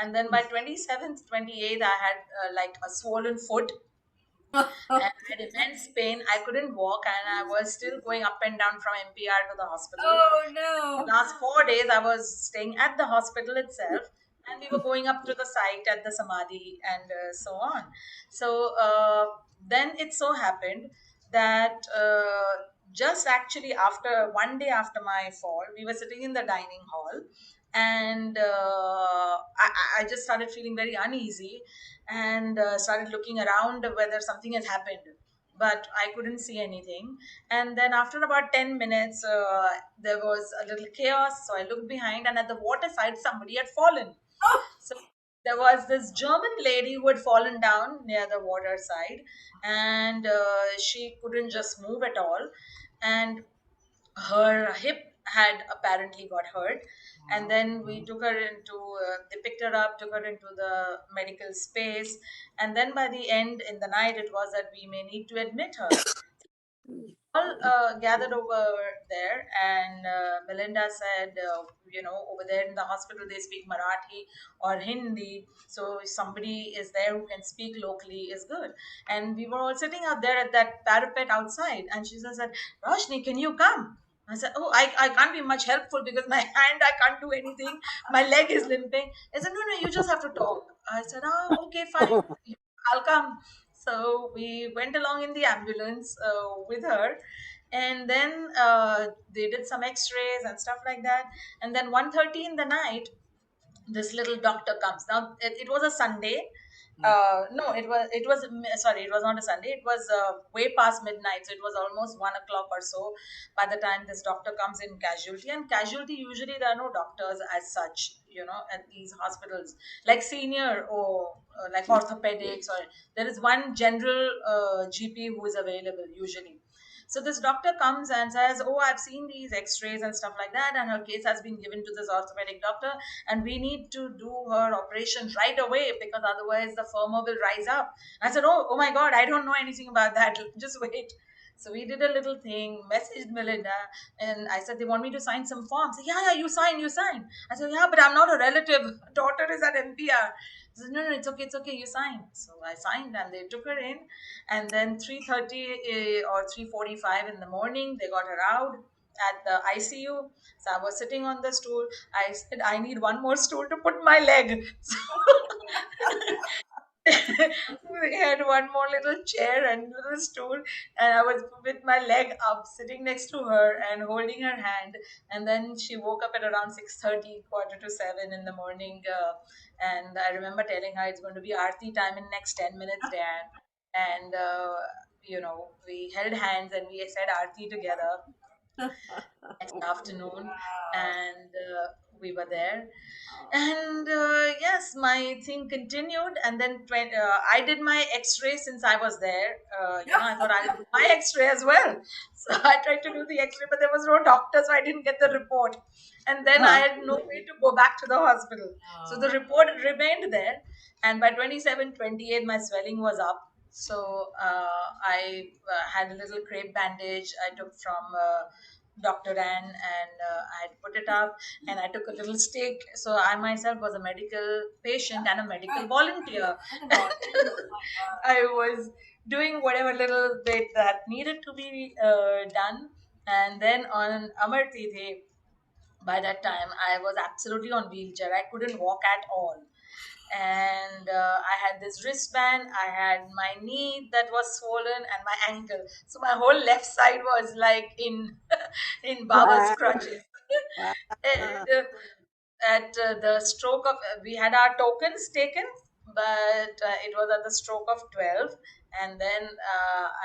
And then by 27th, 28th, I had like a swollen foot and I had immense pain. I couldn't walk, and I was still going up and down from MPR to the hospital. Oh no. The last 4 days, I was staying at the hospital itself, and we were going up to the site at the Samadhi and so on. So then it so happened that just actually after 1 day after my fall, we were sitting in the dining hall, and I just started feeling very uneasy and started looking around whether something has happened, but I couldn't see anything. And then after about 10 minutes, there was a little chaos. So I looked behind, and at the water side, somebody had fallen. So there was this German lady who had fallen down near the water side, and she couldn't just move at all. And her hip had apparently got hurt, and then we took her into they picked her up, took her into the medical space, and then by the end in the night it was that we may need to admit her. All gathered over there, and Melinda said, over there in the hospital they speak Marathi or Hindi, so if somebody is there who can speak locally is good. And we were all sitting out there at that parapet outside, and she said, Roshni, can you come? I said, oh, I can't be much helpful because my hand, I can't do anything. My leg is limping. I said, no, you just have to talk. I said, oh, okay, fine. I'll come. So we went along in the ambulance with her, and then they did some X-rays and stuff like that. And then 1:30 in the night, this little doctor comes. Now it was a Sunday. No, it was sorry, it was not a Sunday. It was way past midnight, so it was almost 1 o'clock or so by the time this doctor comes in casualty. And casualty, usually there are no doctors as such, at these hospitals like senior or like orthopedics, or there is one general GP who is available usually. So this doctor comes and says, oh, I've seen these X-rays and stuff like that, and her case has been given to this orthopedic doctor, and we need to do her operation right away because otherwise the firma will rise up. I said, oh my God, I don't know anything about that. Just wait. So we did a little thing, messaged Melinda, and I said, they want me to sign some forms. Yeah, you sign. I said, yeah, but I'm not a relative. Daughter is at MPR. She said, no, it's okay, you sign. So I signed, and they took her in, and then 3:30 or 3:45 in the morning, they got her out at the ICU. So I was sitting on the stool. I said, I need one more stool to put my leg. We had one more little chair and little stool, and I was with my leg up, sitting next to her and holding her hand. And then she woke up at around 6:30, quarter to 7 in the morning. And I remember telling her it's going to be Aarti time in next 10 minutes, Dan. And we held hands and we said Aarti together next afternoon, and we were there. And yes, my thing continued, and then I did my X-ray since I was there. I thought I'll do my X-ray as well. So I tried to do the X-ray, but there was no doctor, so I didn't get the report. And then I had no way to go back to the hospital, so the report remained there. And by 27, 28, my swelling was up. So I had a little crepe bandage I took from Dr. Ann, and I had put it up, and I took a little stick. So I myself was a medical patient and a medical volunteer. I was doing whatever little bit that needed to be done. And then on Amar Tithi, by that time, I was absolutely on wheelchair. I couldn't walk at all. And I had this wristband, I had my knee that was swollen, and my ankle. So my whole left side was like in in Baba's crutches. And at the stroke of, we had our tokens taken, but it was at the stroke of 12. And then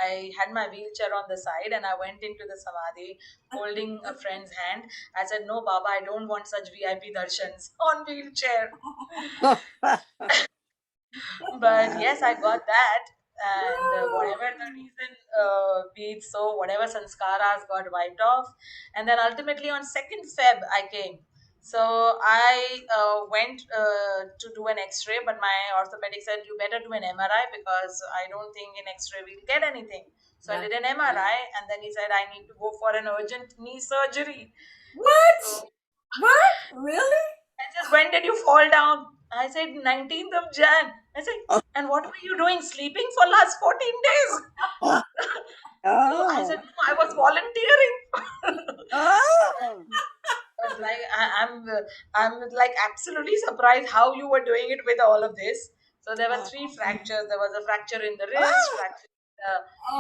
I had my wheelchair on the side, and I went into the Samadhi holding a friend's hand. I said, no, Baba, I don't want such VIP darshans on wheelchair. But yes, I got that. And whatever the reason be it, so whatever sanskaras got wiped off. And then ultimately on 2nd Feb I came. So I went to do an X-ray, but my orthopedic said you better do an MRI because I don't think in X-ray we'll get anything. So I did an MRI, and then he said I need to go for an urgent knee surgery. What? So What? Really? I just, when did you fall down? I said 19th of Jan. I said, and what were you doing? Sleeping for last 14 days? So I said, no, I was volunteering. I was like, I'm like absolutely surprised how you were doing it with all of this. So there were 3 fractures. There was a fracture in the wrist, fracture in the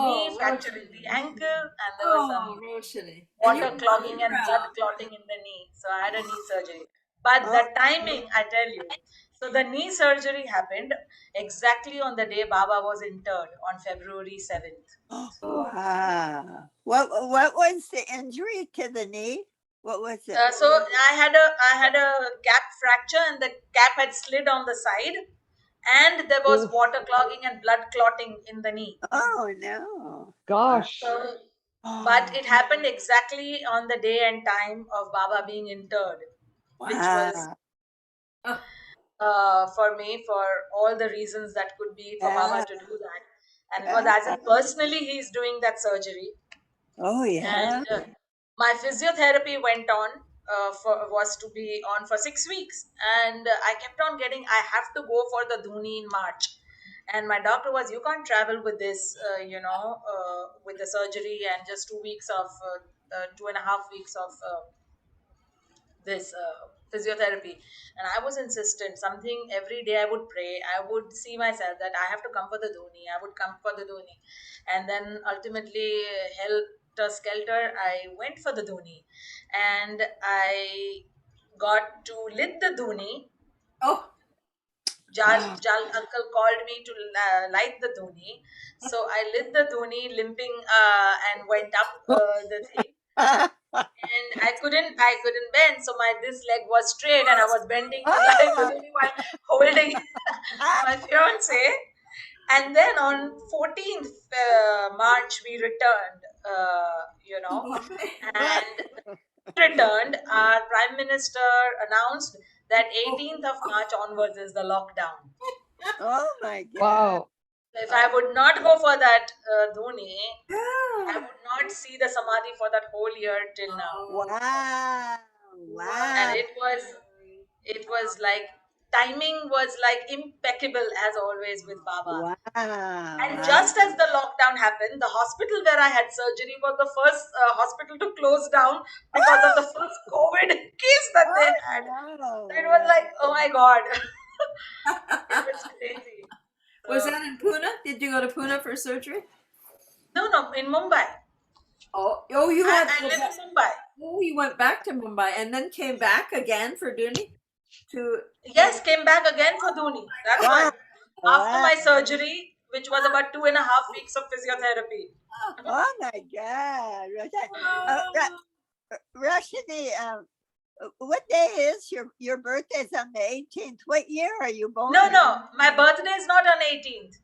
knee, fracture in the ankle, and there was some Roshani. water clogging and blood clotting in the knee. So I had a knee surgery. But the timing, I tell you. So the knee surgery happened exactly on the day Baba was interred on February 7th. Wow. What was the injury to the knee? What was it? So I had a cap fracture, and the cap had slid on the side, and there was water clogging and blood clotting in the knee. Oh no. Gosh. So, but it happened exactly on the day and time of Baba being interred, which was for me, for all the reasons that could be for Baba to do that. And it was as if personally he's doing that surgery. Oh yeah. And my physiotherapy went on was to be on for 6 weeks, and I kept on getting, I have to go for the Dhuni in March, and my doctor was, you can't travel with this with the surgery and just 2 weeks of 2.5 weeks of this physiotherapy. And I was insistent, something every day I would pray, I would see myself that I have to come for the Dhuni, I would come for the Dhuni. And then ultimately, helter skelter, I went for the Dhuni, and I got to lit the Dhuni. Jal uncle called me to light the Dhuni. So I lit the Dhuni limping and went up the thing. And I couldn't bend, so this leg was straight, and I was bending to light the Dhuni while holding my fiance. And then on 14th March we returned, and returned, our Prime Minister announced that 18th of March onwards is the lockdown. Oh my God. Wow. If I would not go for that Dhoni, I would not see the Samadhi for that whole year till now. Wow. Wow. And it was like, timing was like impeccable as always with Baba. Wow. And just as the lockdown happened, the hospital where I had surgery was the first hospital to close down because of the first COVID case that they had. So it was like, oh my God. It was crazy. Was that in Pune? Did you go to Pune for surgery? No, in Mumbai. You had I live in Mumbai. Oh, you went back to Mumbai and then came back again for Dhuni? Yes, came back again for Dhuni. That's right. After my surgery, which was about 2.5 weeks of physiotherapy. Oh my God. Roshani, what day is your birthday's on the 18th? What year are you born? No, my birthday is not on 18th.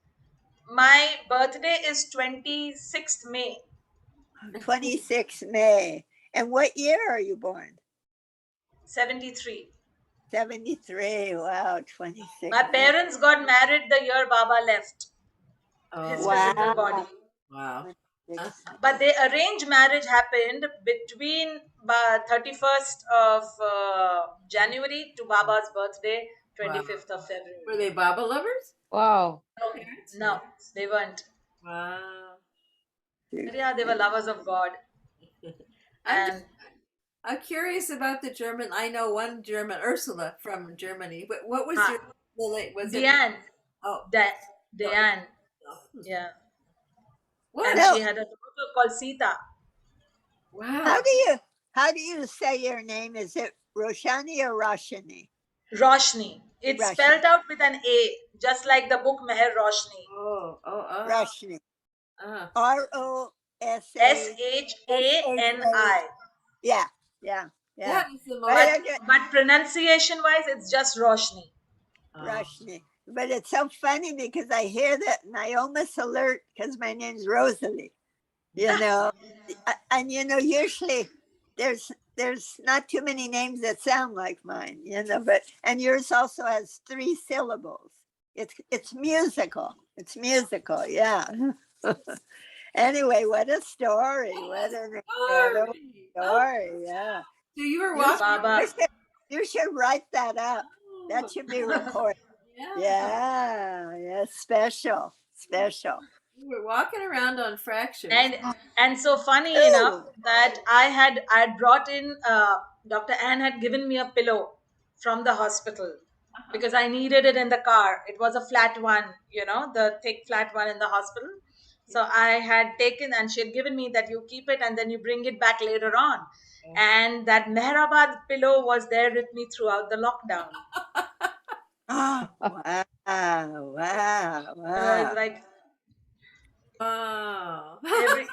My birthday is 26th May. 26th May. And what year are you born? 73. 73. Wow, 26. My parents got married the year Baba left his physical body. Wow. But the arranged marriage happened between 31st of January to Baba's birthday, 25th of February. Were they Baba lovers? Wow. No, they weren't. Wow. But yeah, they were lovers of God. I'm curious about the German. I know one German, Ursula from Germany. What was your was Diane? It? Oh, Diane. Yeah. What? And she had a daughter called Sita. Wow. How do you say your name? Is it Roshani or Roshani? Roshni. It's spelled out with an A, just like the book Meher Roshni. Roshni. ROSHANI. Yeah. But pronunciation wise, it's just Roshni. Roshni. But it's so funny because I hear that and I almost alert because my name's Rosalie. And usually there's there's not too many names that sound like mine, but and yours also has 3 syllables. It's musical. It's musical, yeah. Anyway, what a story. What an incredible story. Yeah. So you were You walking. Baba, you should write that up. That should be recorded. Yeah. Yeah, special. You were walking around on fractures. and so funny enough that I brought in Dr. Ann had given me a pillow from the hospital because I needed it in the car. It was a flat one, the thick flat one in the hospital. So I had taken, and she had given me that you keep it and then you bring it back later on. And that Mehrabad pillow was there with me throughout the lockdown. Wow. It's like Wow.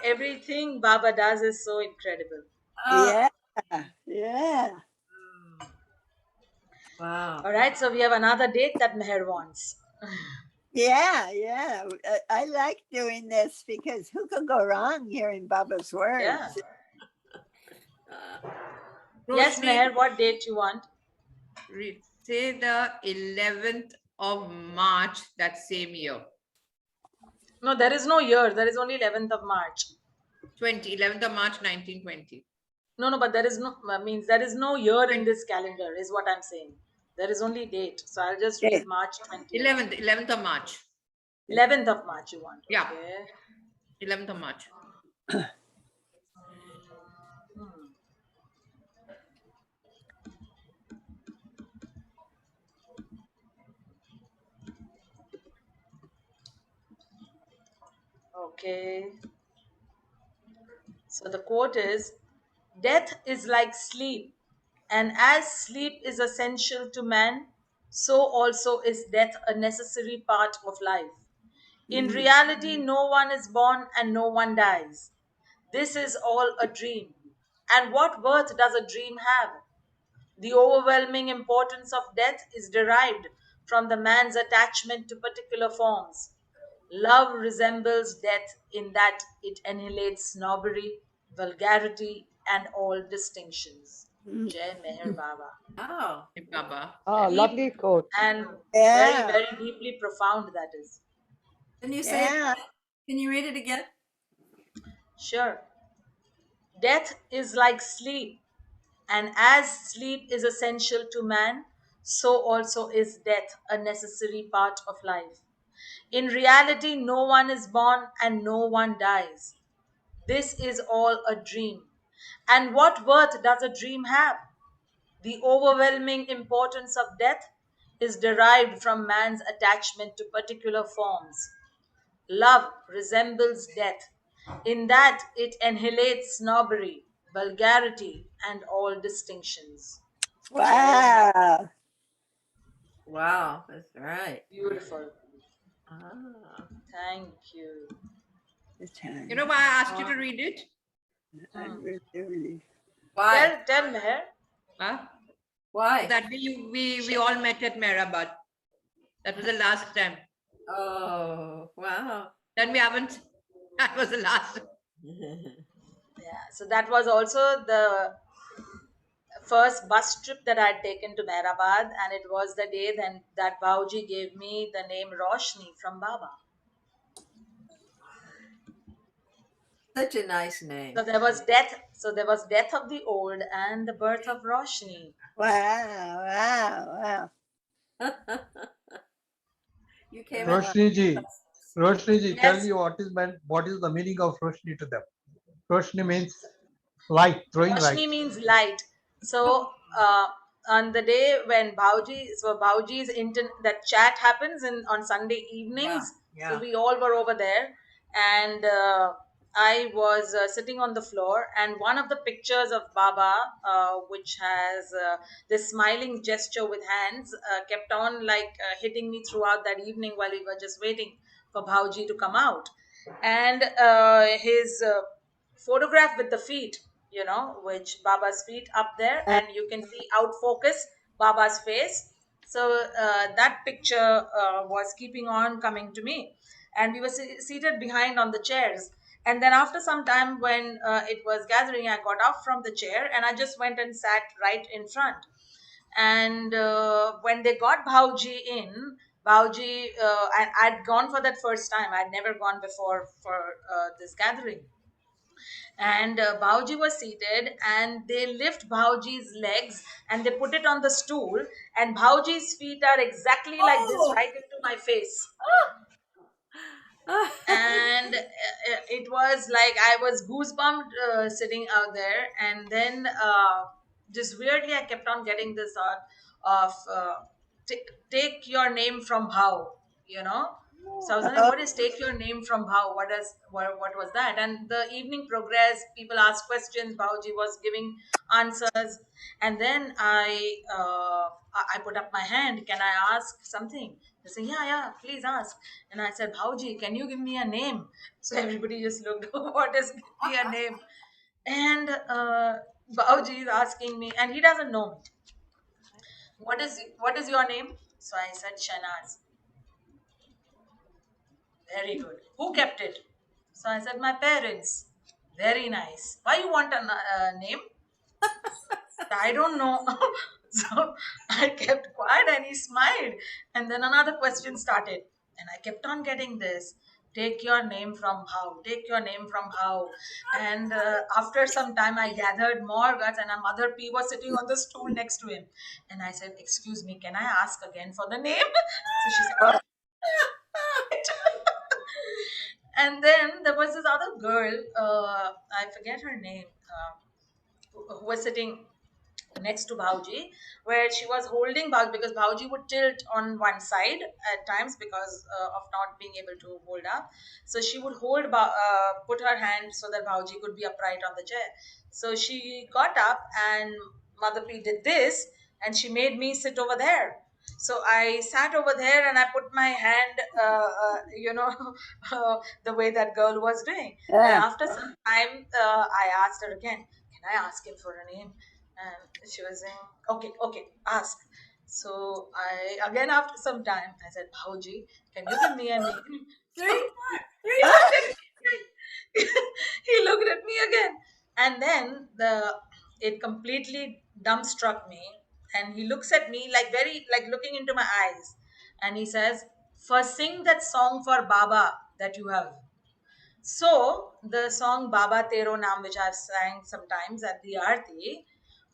everything Baba does is so incredible. Yeah. Wow. All right, so we have another date that Meher wants. Yeah. I like doing this because who could go wrong hearing Baba's words? Yeah. Yes, Meher, what date you want? Say the 11th of March that same year. No, there is no year. There is only 11th of March. 11th of March 1920. No, but there is no year in this calendar, is what I'm saying. There is only date. So I'll just read March 20. 11th of March. 11th of March you want. Yeah. Okay. 11th of March. Okay. So the quote is, death is like sleep, and as sleep is essential to man, so also is death a necessary part of life. In reality, no one is born and no one dies. This is all a dream. And what worth does a dream have? The overwhelming importance of death is derived from the man's attachment to particular forms. Love resembles death in that it annihilates snobbery, vulgarity, and all distinctions. Jai Meher Baba. Oh. Baba. Oh, lovely quote. And very, very deeply profound that is. Can you say it again? Can you read it again? Sure. Death is like sleep, and as sleep is essential to man, so also is death a necessary part of life. In reality, no one is born and no one dies. This is all a dream. And what worth does a dream have? The overwhelming importance of death is derived from man's attachment to particular forms. Love resembles death in that it annihilates snobbery, vulgarity, and all distinctions. Wow. Wow, that's right. Beautiful. Ah. Thank you. You know why I asked you to read it? Why? Tell Meher. Huh? Why? That we all met at Mehrabad. That was the last time. Oh, wow. Then we haven't. That was the last. Yeah, so that was also the first bus trip that I had taken to Mehrabad, and it was the day then that Bauji gave me the name Roshani from Baba. Such a nice name. So there was death. So there was death of the old and the birth of Roshani. Wow. You came Roshni ji, Yes. tell me what is the meaning of Roshni to them? Roshni means light, throwing light. Roshni means light. So on the day when Bauji's that chat happens on Sunday evenings. Yeah. So we all were over there, and I was sitting on the floor, and one of the pictures of Baba, which has this smiling gesture with hands, kept on hitting me throughout that evening while we were just waiting for Bauji to come out. And his photograph with the feet, which Baba's feet up there, and you can see out focus Baba's face. So that picture was keeping on coming to me, and we were seated behind on the chairs, And then after some time, when it was gathering, I got up from the chair and I just went and sat right in front. And when they got Bhauji in, Bhauji, I'd gone for that first time. I'd never gone before for this gathering. And Bhauji was seated, and they lift Bhauji's legs and they put it on the stool, and Bhauji's feet are exactly like this, right into my face. And it was like I was goosebumped sitting out there. And then just weirdly I kept on getting this thought of take your name from Bhau, you know. So I was like, what is take your name from Bhau? What was that? And the evening progressed. People asked questions. Bhauji was giving answers. And then I put up my hand. Can I ask something? They say, yeah, please ask. And I said, Bhauji, can you give me a name? So everybody just looked, what is give me a name? And Bhauji is asking me, and he doesn't know me. What is your name? So I said, Shenazz. Very good. Who kept it? So I said, my parents. Very nice. Why you want a name? I don't know. So I kept quiet and he smiled. And then another question started. And I kept on getting this. Take your name from how? Take your name from how? And after some time, I gathered more guts, and a Mother P was sitting on the stool next to him. And I said, excuse me, can I ask again for the name? So she said, and then there was this other girl, I forget her name, who was sitting next to Bhauji, where she was holding Bhauji because Bhauji would tilt on one side at times because of not being able to hold up. So she would put her hand so that Bhauji could be upright on the chair. So she got up and Mother P did this and she made me sit over there. So I sat over there and I put my hand, the way that girl was doing. And after some time, I asked her again, can I ask him for a name? And she was saying, okay, ask. So I, again, after some time, I said, Bhauji, can you give me a name? Three times. He looked at me again. And then it completely dumbstruck me. And he looks at me like looking into my eyes. And he says, first sing that song for Baba that you have. So the song Baba Tero Naam, which I've sang sometimes at the Aarti,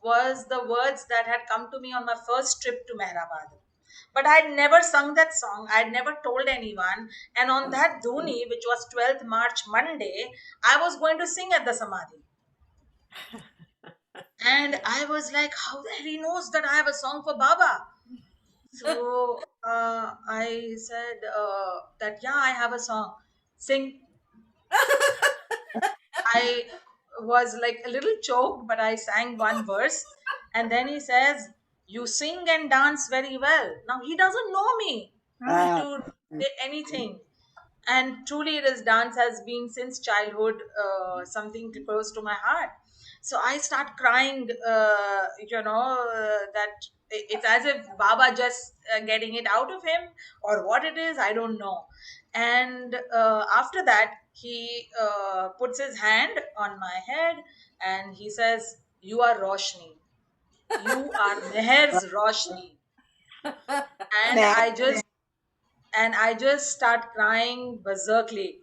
was the words that had come to me on my first trip to Mehrabad. But I'd never sung that song. I'd never told anyone. And on that Dhuni, which was 12th March Monday, I was going to sing at the Samadhi. And I was like, how the hell he knows that I have a song for Baba? So I said that, yeah, I have a song. Sing. I was like a little choked, but I sang one verse. And then he says, you sing and dance very well. Now he doesn't know me to say anything. And truly, this dance has been since childhood something close to my heart. So I start crying, that it's as if Baba just getting it out of him or what it is, I don't know. And after that, he puts his hand on my head and he says, you are Roshani. You are Meher's Roshani. And I just start crying berserkly.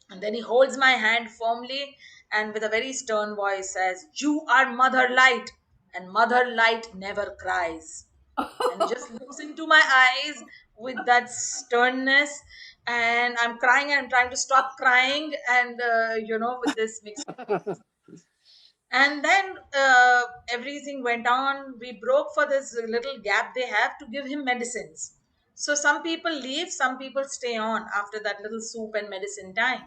And then he holds my hand firmly and with a very stern voice says, you are Mother Light, and Mother Light never cries. And he just looks into my eyes with that sternness. And I'm crying and I'm trying to stop crying. And, with this mix. And then everything went on. We broke for this little gap they have to give him medicines. So some people leave, some people stay on after that little soup and medicine time.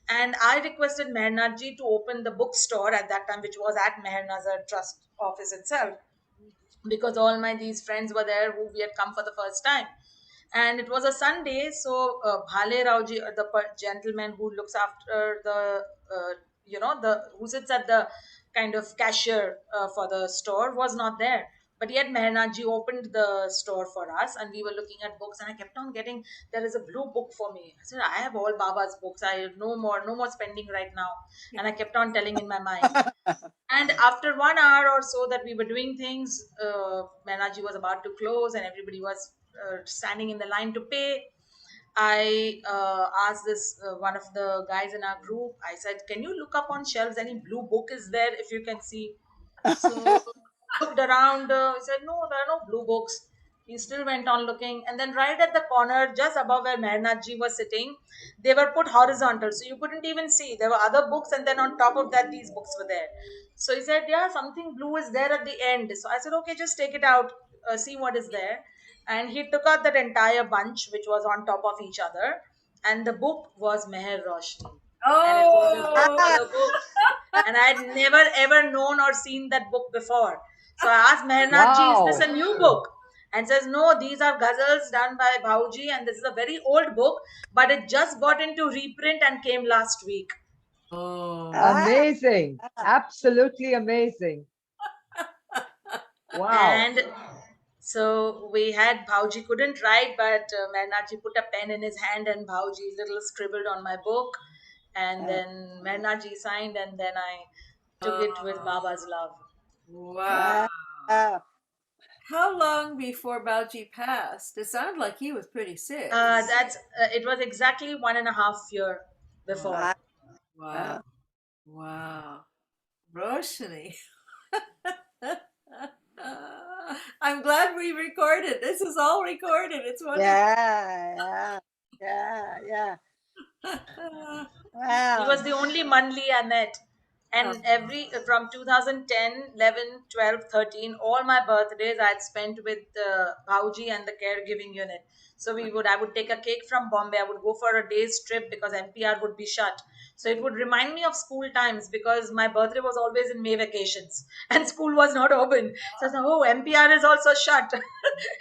And I requested Mehernathji to open the bookstore at that time, which was at Mehernath's trust office itself, because all my these friends were there who we had come for the first time. And it was a Sunday, so Bhale Rauji, gentleman who looks after the who sits at the kind of cashier for the store, was not there. But yet Mehernaji opened the store for us, and we were looking at books, and I kept on getting, there is a blue book for me. I said, I have all Baba's books. I have no more spending right now. And I kept on telling in my mind. And after 1 hour or so that we were doing things, Mehernaji was about to close, and everybody was standing in the line to pay. I asked this one of the guys in our group. I said, "Can you look up on shelves? Any blue book is there if you can see?" So looked around. He said, "No, there are no blue books." He still went on looking, and then right at the corner, just above where Mehernathji was sitting, they were put horizontal, so you couldn't even see. There were other books, and then on top of that, these books were there. So he said, "Yeah, something blue is there at the end." So I said, "Okay, just take it out, see what is there." And he took out that entire bunch, which was on top of each other, and the book was Meher Roshni, and it was a blue Oh, color book, and I had never ever known or seen that book before. So I asked Mehernathji, "Is this Wow. a new book?" And says, "No, these are ghazals done by Bhauji, and this is a very old book, but it just got into reprint and came last week." oh. Amazing. Absolutely amazing. Wow. And so we had Bhauji couldn't write, but Mehernathji put a pen in his hand, and Bhauji little scribbled on my book, and then Mehernathji signed, and then I took it with Baba's love. Wow. Wow. How long before Bauji passed? It sounded like he was pretty sick. That's it was exactly 1.5 year before. Wow. Wow. Roshani. I'm glad we recorded. This is all recorded. It's wonderful. Yeah. He was the only Manli I met. And every from 2010, 11, 12, 13, all my birthdays I had spent with Bhauji and the caregiving unit. So I would take a cake from Bombay. I would go for a day's trip because MPR would be shut. So it would remind me of school times because my birthday was always in May vacations and school was not open. So I said, "Oh, MPR is also shut."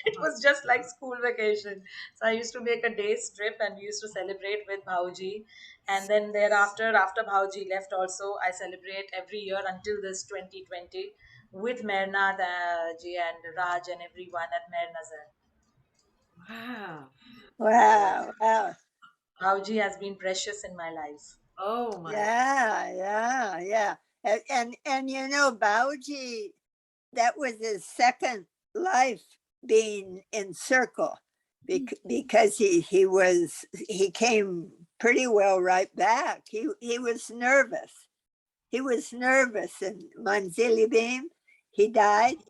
It was just like school vacation. So I used to make a day's trip and we used to celebrate with Bhauji. And then thereafter, after Bhauji left also, I celebrate every year until this 2020 with Mehernath ji and Raj and everyone at Meher Nazar. Wow. Wow. Bhauji has been precious in my life. Oh my. Yeah. And you know, Bauji, that was his second life being in circle because he came pretty well right back. He was nervous. He was nervous, and Manzili Beam, he died,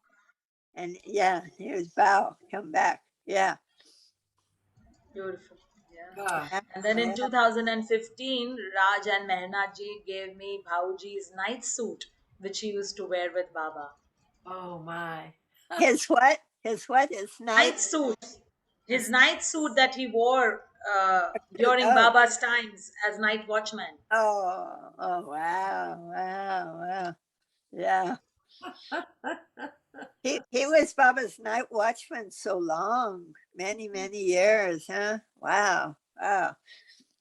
and yeah, here's Bao come back. Yeah. Beautiful. Yeah. Yeah. And then in 2015, Raj and Mehernath ji gave me Bhauji's night suit, which he used to wear with Baba. Oh my. His what? His night suit. His night suit that he wore during Oh. Baba's times as night watchman. Oh, wow. Yeah. He was Baba's night watchman so long, many years, huh? Wow.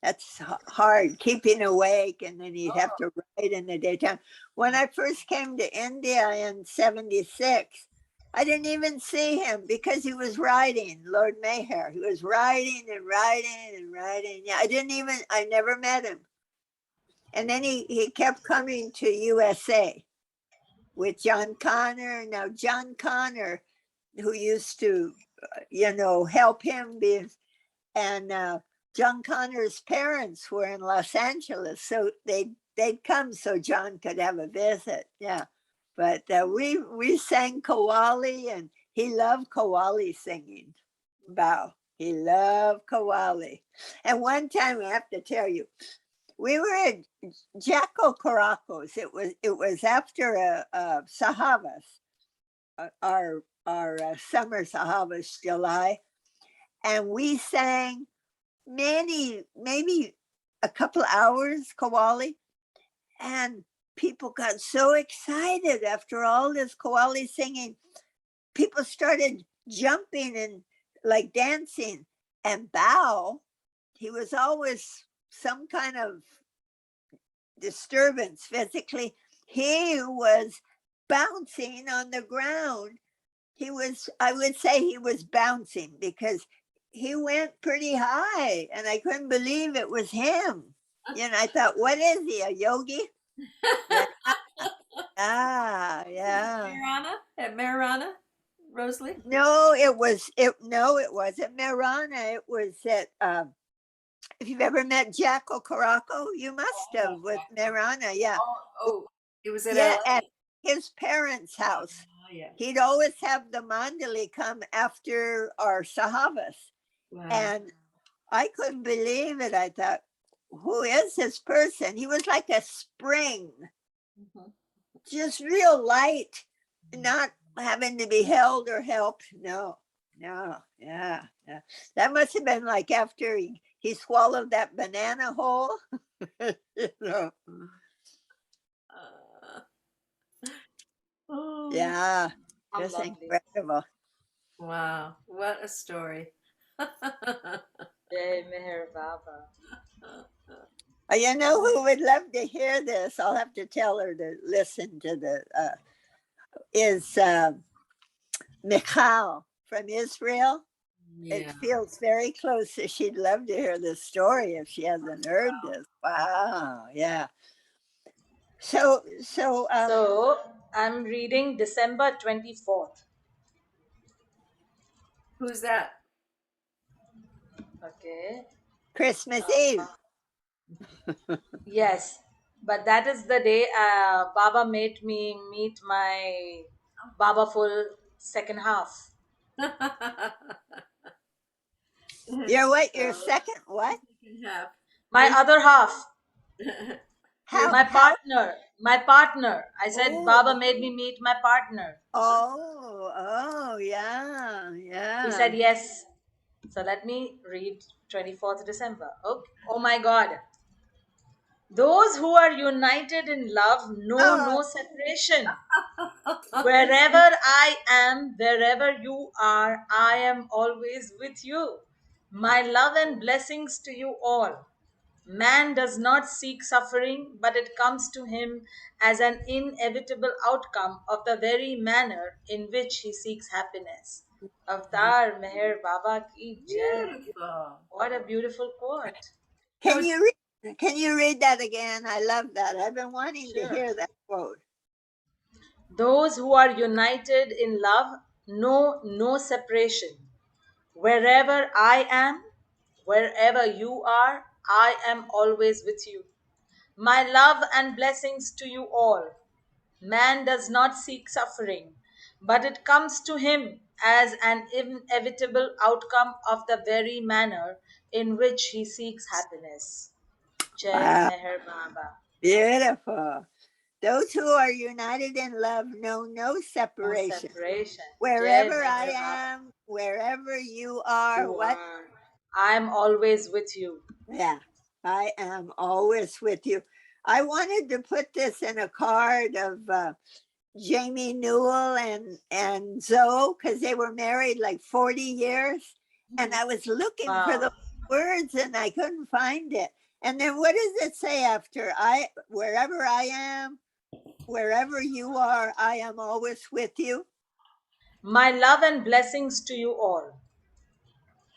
That's hard, keeping awake, and then he'd have to write in the daytime. When I first came to India in 76, I didn't even see him because he was writing, Lord Mayher. He was writing and writing. Yeah, I never met him. And then he kept coming to USA with John Connor. Now, John Connor, who used to, help him and John Connor's parents were in Los Angeles, so they'd come so John could have a visit. Yeah, but we sang Kawali, and he loved Kawali singing. Bao, he loved Kawali. And one time, I have to tell you, we were at Jacko Caracos. It was after a Sahavas, our summer Sahavas, July, and we sang maybe a couple hours Kawali, and people got so excited after all this Kawali singing. People started jumping and like dancing, and Bao, he was always some kind of disturbance physically. He was bouncing on the ground I would say he was bouncing because he went pretty high and I couldn't believe it was him. And I thought, what is he, a yogi? Yeah. Yeah. Marana at Marana, Rosalie? No, it wasn't Marana. It was at if you've ever met Jackal Caraco, you must have with Marana, yeah. Oh, it was at Yeah, LA. at his parents' house. Oh, yeah. He'd always have the mandali come after our sahavas. Wow. And I couldn't believe it. I thought, who is this person? He was like a spring, just real light, not having to be held or helped. No, yeah. That must have been like after he swallowed that banana whole. You know. Oh, Yeah, How just lovely. incredible. wow, what a story. Jai Meher Baba. You know who would love to hear this? I'll have to tell her to listen to the is Michal from Israel. Yeah. It feels very close. So she'd love to hear this story if she hasn't heard this. Wow, yeah. So I'm reading December 24th. Who's that? Okay. Christmas Eve. Yes, but that is the day Baba made me meet my Baba full second half. You're what? Your second what? My other half. How? My partner. I said Baba made me meet my partner. Oh, yeah. He said yes. So let me read 24th December. Okay. Oh my God. Those who are united in love know no separation. Wherever I am, wherever you are, I am always with you. My love and blessings to you all. Man does not seek suffering, but it comes to him as an inevitable outcome of the very manner in which he seeks happiness. Avatar Meher Baba ki jai. Beautiful. What a beautiful quote. Can you read that again? I love that. I've been wanting to hear that quote. Those who are united in love know no separation. Wherever I am, wherever you are, I am always with you. My love and blessings to you all. Man does not seek suffering, but it comes to him as an inevitable outcome of the very manner in which he seeks happiness. Jai Wow. Meher Baba. Beautiful. Those who are united in love know no separation. No separation. Wherever Jai I Meher Baba. am, wherever you are, You what? are. I'm always with you. Yeah, I am always with you. I wanted to put this in a card of Jamie Newell and Zoe because they were married like 40 years. And I was looking for the words and I couldn't find it. And then what does it say after? Wherever I am, wherever you are, I am always with you. My love and blessings to you all.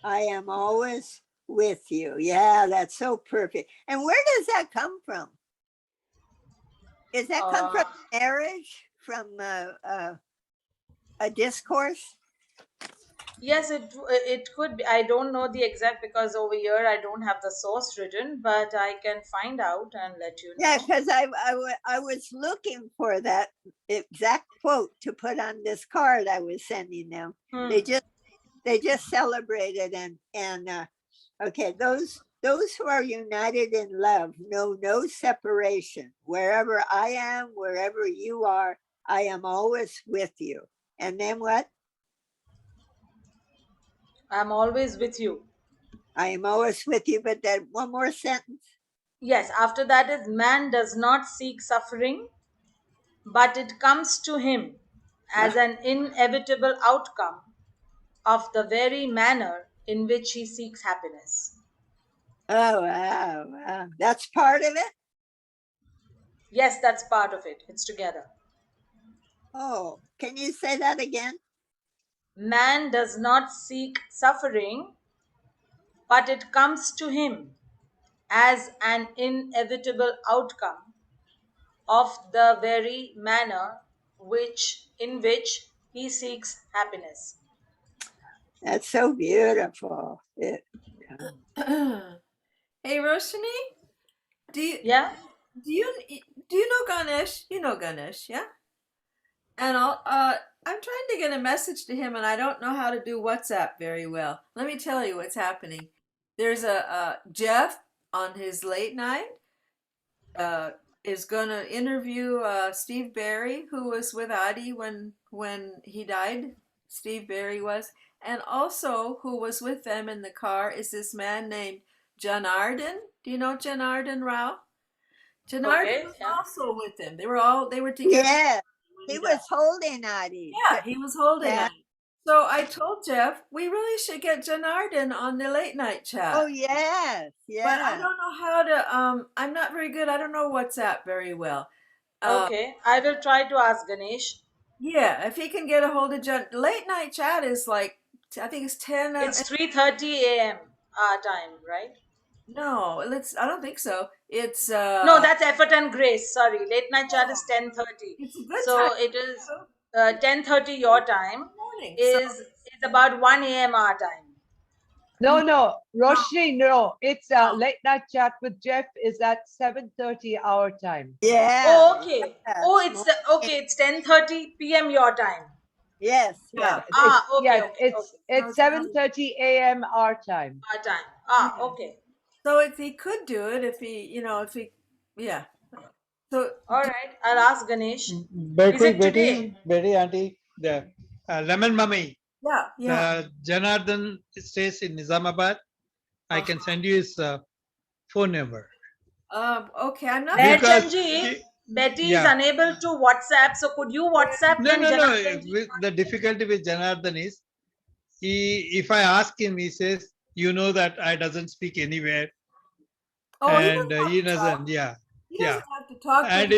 I am always with you. Yeah, that's so perfect. And where does that come from? Does that come from marriage, from a discourse? Yes, it could be. I don't know the exact because over here I don't have the source written, but I can find out and let you know. Yeah, because I was looking for that exact quote to put on this card I was sending them. They just celebrated and okay, those who are united in love know no separation. Wherever I am, wherever you are, I am always with you. And then what? I'm always with you. I am always with you, but that one more sentence. Yes, after that is man does not seek suffering, but it comes to him as an inevitable outcome of the very manner in which he seeks happiness. Oh, wow. That's part of it? Yes, that's part of it. It's together. Oh, can you say that again? Man does not seek suffering, but it comes to him as an inevitable outcome of the very manner in which he seeks happiness. That's so beautiful. Hey, Roshani, do you Yeah? do you do you know Ganesh? You know Ganesh, yeah? And I'm trying to get a message to him, and I don't know how to do WhatsApp very well. Let me tell you what's happening. There's a Jeff on his late night uh, is going to interview Steve Barry, who was with Adi when he died. Steve Barry was, and also who was with them in the car is this man named Janardhan. Do you know Janardhan Rao? Janardhan Okay, was yeah. also with them. They were together. Yeah, he was holding Adi. Yeah, he was holding Yeah. it. So I told Jeff we really should get Janardhan on the late night chat. Oh yes, But I yeah. don't know how to. I'm not very good. I don't know WhatsApp very well. Okay, I will try to ask Ganesh. Yeah, if he can get a hold of John. Late night chat is like I think it's 10. It's 3:30 a.m. our time, right? No, I don't think so. It's No, that's effort and grace. Sorry, late night chat is 10:30. It's a good So time. it is 10:30 your time. Morning. Is about 1 a.m. our time. No, Roshni, no. It's late night chat with Jeff is at 7:30 our time. Yeah. Oh, okay. yeah. Oh, it's okay. It's 10:30 p.m. your time. Yes. Yeah. Yeah. Okay. It's 7:30 a.m. our time. Our time. Okay. So if he could do it, yeah. So all right, I'll ask Ganesh. Is Betty, it today? Betty, auntie, the lemon mummy. Yeah. Janardhan stays in Nizamabad. I can send you his phone number. Okay, I'm not. Meherchandji, Betty is unable to WhatsApp, so could you WhatsApp? No. The difficulty with Janardhan is, if I ask him, he says, you know that I doesn't speak anywhere. Oh, and he doesn't. Yeah. He doesn't have to talk. And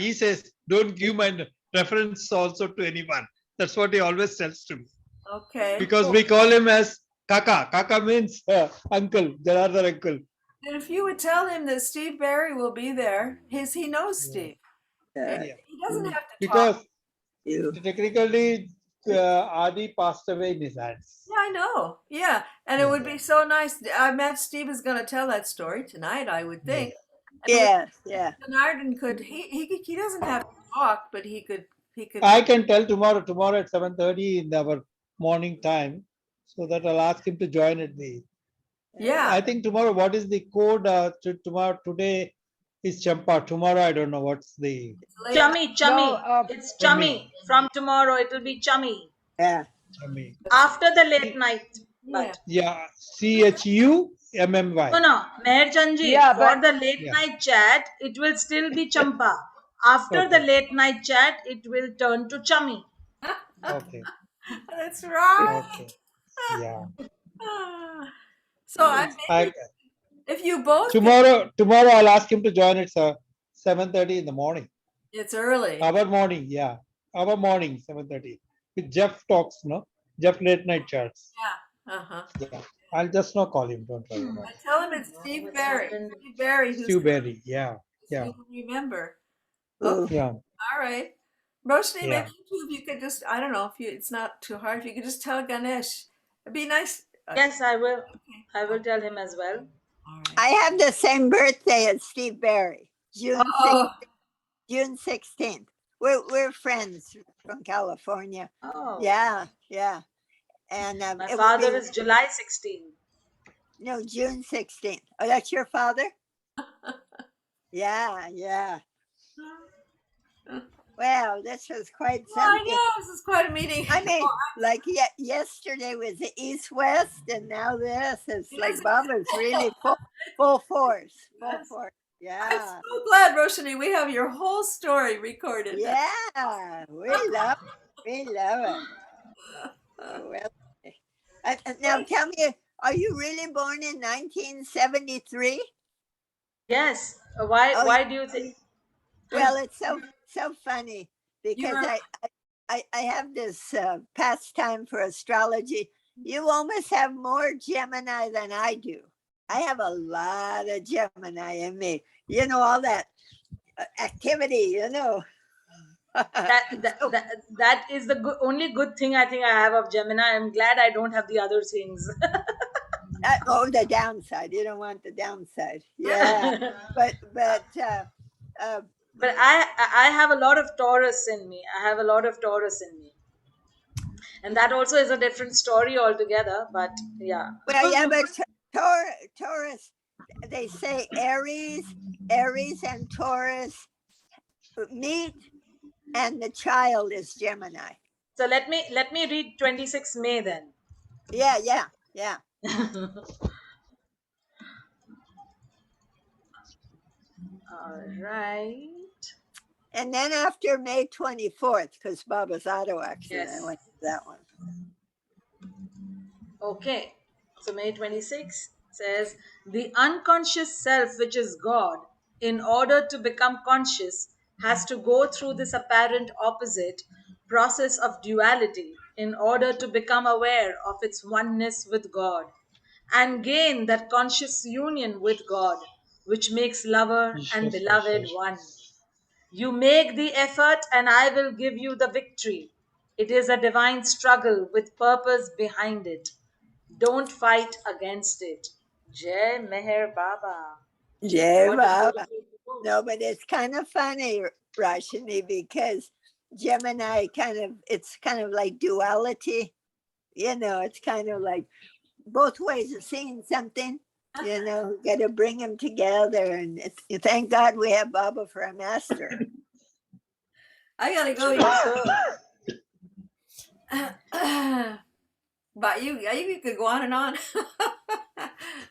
he says, don't give my reference also to anyone. That's what he always tells to me. Okay. Because we call him as Kaka. Kaka means uncle, Janardhan uncle. And if you would tell him that Steve Barry will be there, he knows Steve. Yeah. He doesn't have to because talk. technically Adi passed away in his hands. Yeah, I know. Yeah, and it would be so nice. I bet Steve is going to tell that story tonight, I would think. Yes, yeah. Janardhan could. He doesn't have to talk, but he could. I can tell tomorrow at 7:30 in our morning time, so that I'll ask him to join at the. Yeah. I think tomorrow. What is the code? Tomorrow, today is Champa. Tomorrow, I don't know what's the. Chummy. It's chummy. From tomorrow, it will be chummy. Yeah. Chummy. After the late night. But Yeah. CHUMMY. No. Meherchandji, for the late night chat, it will still be Champa. After the late night chat, it will turn to chummy. Okay. That's right. Okay. Yeah. So if you both tomorrow I'll ask him to join at 7:30 in the morning. It's early. Our morning, 7:30. With Jeff talks, no? Jeff late night chats. Yeah. Yeah. I'll just not call him. Don't worry. I tell him it's Steve Barry. Steve Barry. Steve Barry. Yeah. You remember. Yeah. All right. Roshni, Yeah. maybe if you could just, I don't know if it's not too hard, if you could just tell Ganesh. It'd be nice. Yes, I will. I will tell him as well. I have the same birthday as Steve Barry, June 16th. We're friends from California. Oh. Yeah. And my father is July 16th. No, June 16th. Oh, that's your father? Yeah. Well, this was quite something. I know, this is quite a meeting. I mean, like yesterday was the East-West, and now this is like Baba's really full force. Yeah. I'm so glad, Roshani, we have your whole story recorded. Yeah, we love it. Well, now tell me, are you really born in 1973? Yes. Why do you think? Well, it's so funny because I have this pastime for astrology. You almost have more Gemini than I do. I have a lot of Gemini in me. You know, all that activity, you know. That is the only good thing I think I have of Gemini. I'm glad I don't have the other things. The downside. You don't want the downside. Yeah. but I have a lot of Taurus in me. And that also is a different story altogether. But yeah. Well, yeah, but Taurus, they say Aries and Taurus meet, and the child is Gemini. So let me read 26 May then. Yeah. All right. And then after May 24th, because Baba's auto accident, Yes. I went to that one. Okay. So May 26 says, the unconscious self, which is God, in order to become conscious, has to go through this apparent opposite process of duality in order to become aware of its oneness with God and gain that conscious union with God, which makes lover and beloved one. You make the effort, and I will give you the victory. It is a divine struggle with purpose behind it. Don't fight against it. Jai Meher Baba. Jai What a Baba. beautiful quote. No, but it's kind of funny, Roshani, because Gemini it's kind of like duality. You know, it's kind of like both ways of seeing something. You know, got to bring them together. And thank God we have Baba for a master. I gotta go. But you could go on and on.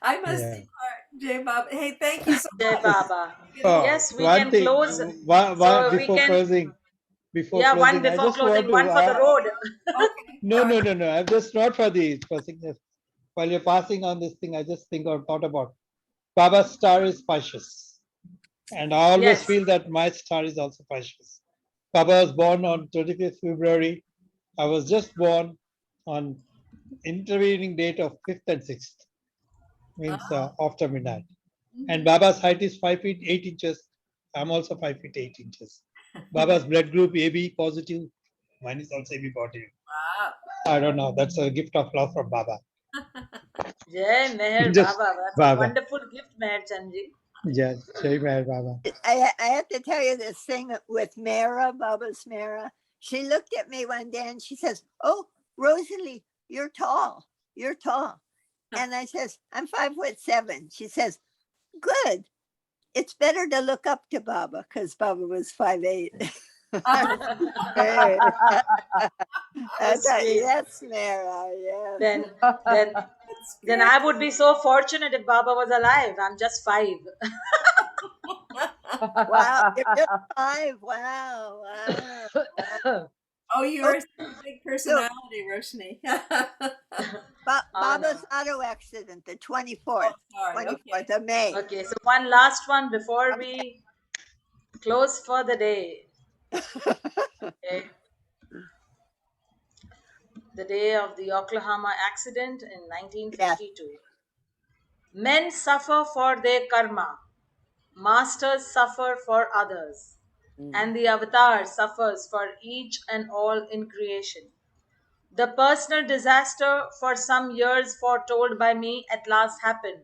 I must depart, Jay Bob. Hey, thank you so Jai much. Baba. Oh, Yes, we one can thing, close. one, So we before can. closing, One I before just closing, want to, one for the road. Okay. no. I'm just not for sickness. While you're passing on this thing, I just thought about Baba's star is Pisces. And I always Yes. feel that my star is also Pisces. Baba was born on 25th February. I was just born on intervening date of 5th and 6th, means after midnight. And Baba's height is 5 feet 8 inches. I'm also 5 feet 8 inches. Baba's blood group AB positive. Mine is also AB positive. Wow. I don't know. That's a gift of love from Baba. Jai Meher Just Baba. That's Baba. a wonderful gift, Meher Chandji. Yeah, Jai Meher Baba. I have to tell you this thing with Mara, Baba's Mara. She looked at me one day and she says, "Oh, Rosalie, you're tall. You're tall." And I says, "I'm 5'7". She says, "Good. It's better to look up to Baba," because Baba was 5'8". I thought, yes, Mara, yes. Then I would be so fortunate if Baba was alive. I'm just 5. Wow, you're just 5. Wow. Oh, you're a big personality, Roshani. Baba's auto accident, the 24th, 24th of May. Okay, so one last one before we close for the day. Okay. The day of the Oklahoma accident in 1952. Men suffer for their karma. Masters suffer for others. And the avatar suffers for each and all in creation. The personal disaster for some years foretold by me at last happened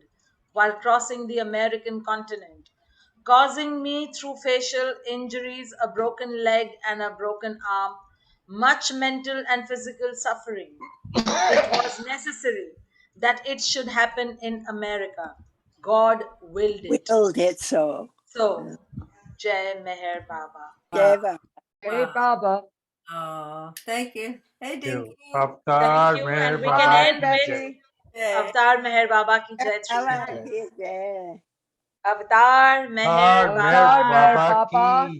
while crossing the American continent, causing me through facial injuries, a broken leg, and a broken arm, much mental and physical suffering. It was necessary that it should happen in America. God willed it. Willed it so. So, Jai Meher Baba. Jai Baba. Jai Baba. Oh, thank you. Hey, Dinky. Thank you, and we can end with Avatar Meher Baba ki Jai Shri. Avatar Meher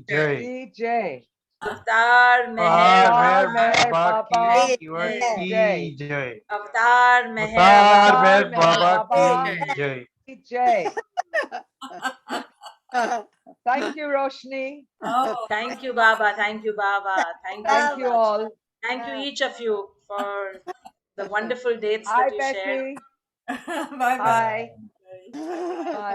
Baba ki Jai. Avatar Meher Baba ki Jai. Avatar Meher Baba ki Jai. Thank you, Roshni. Oh, Thank you, Baba. Thank you, Baba. Thank you Thank so you much. all. Thank you, each of you, for the wonderful dates Hi, that you shared. Betty. bye bye. Hi. Bye.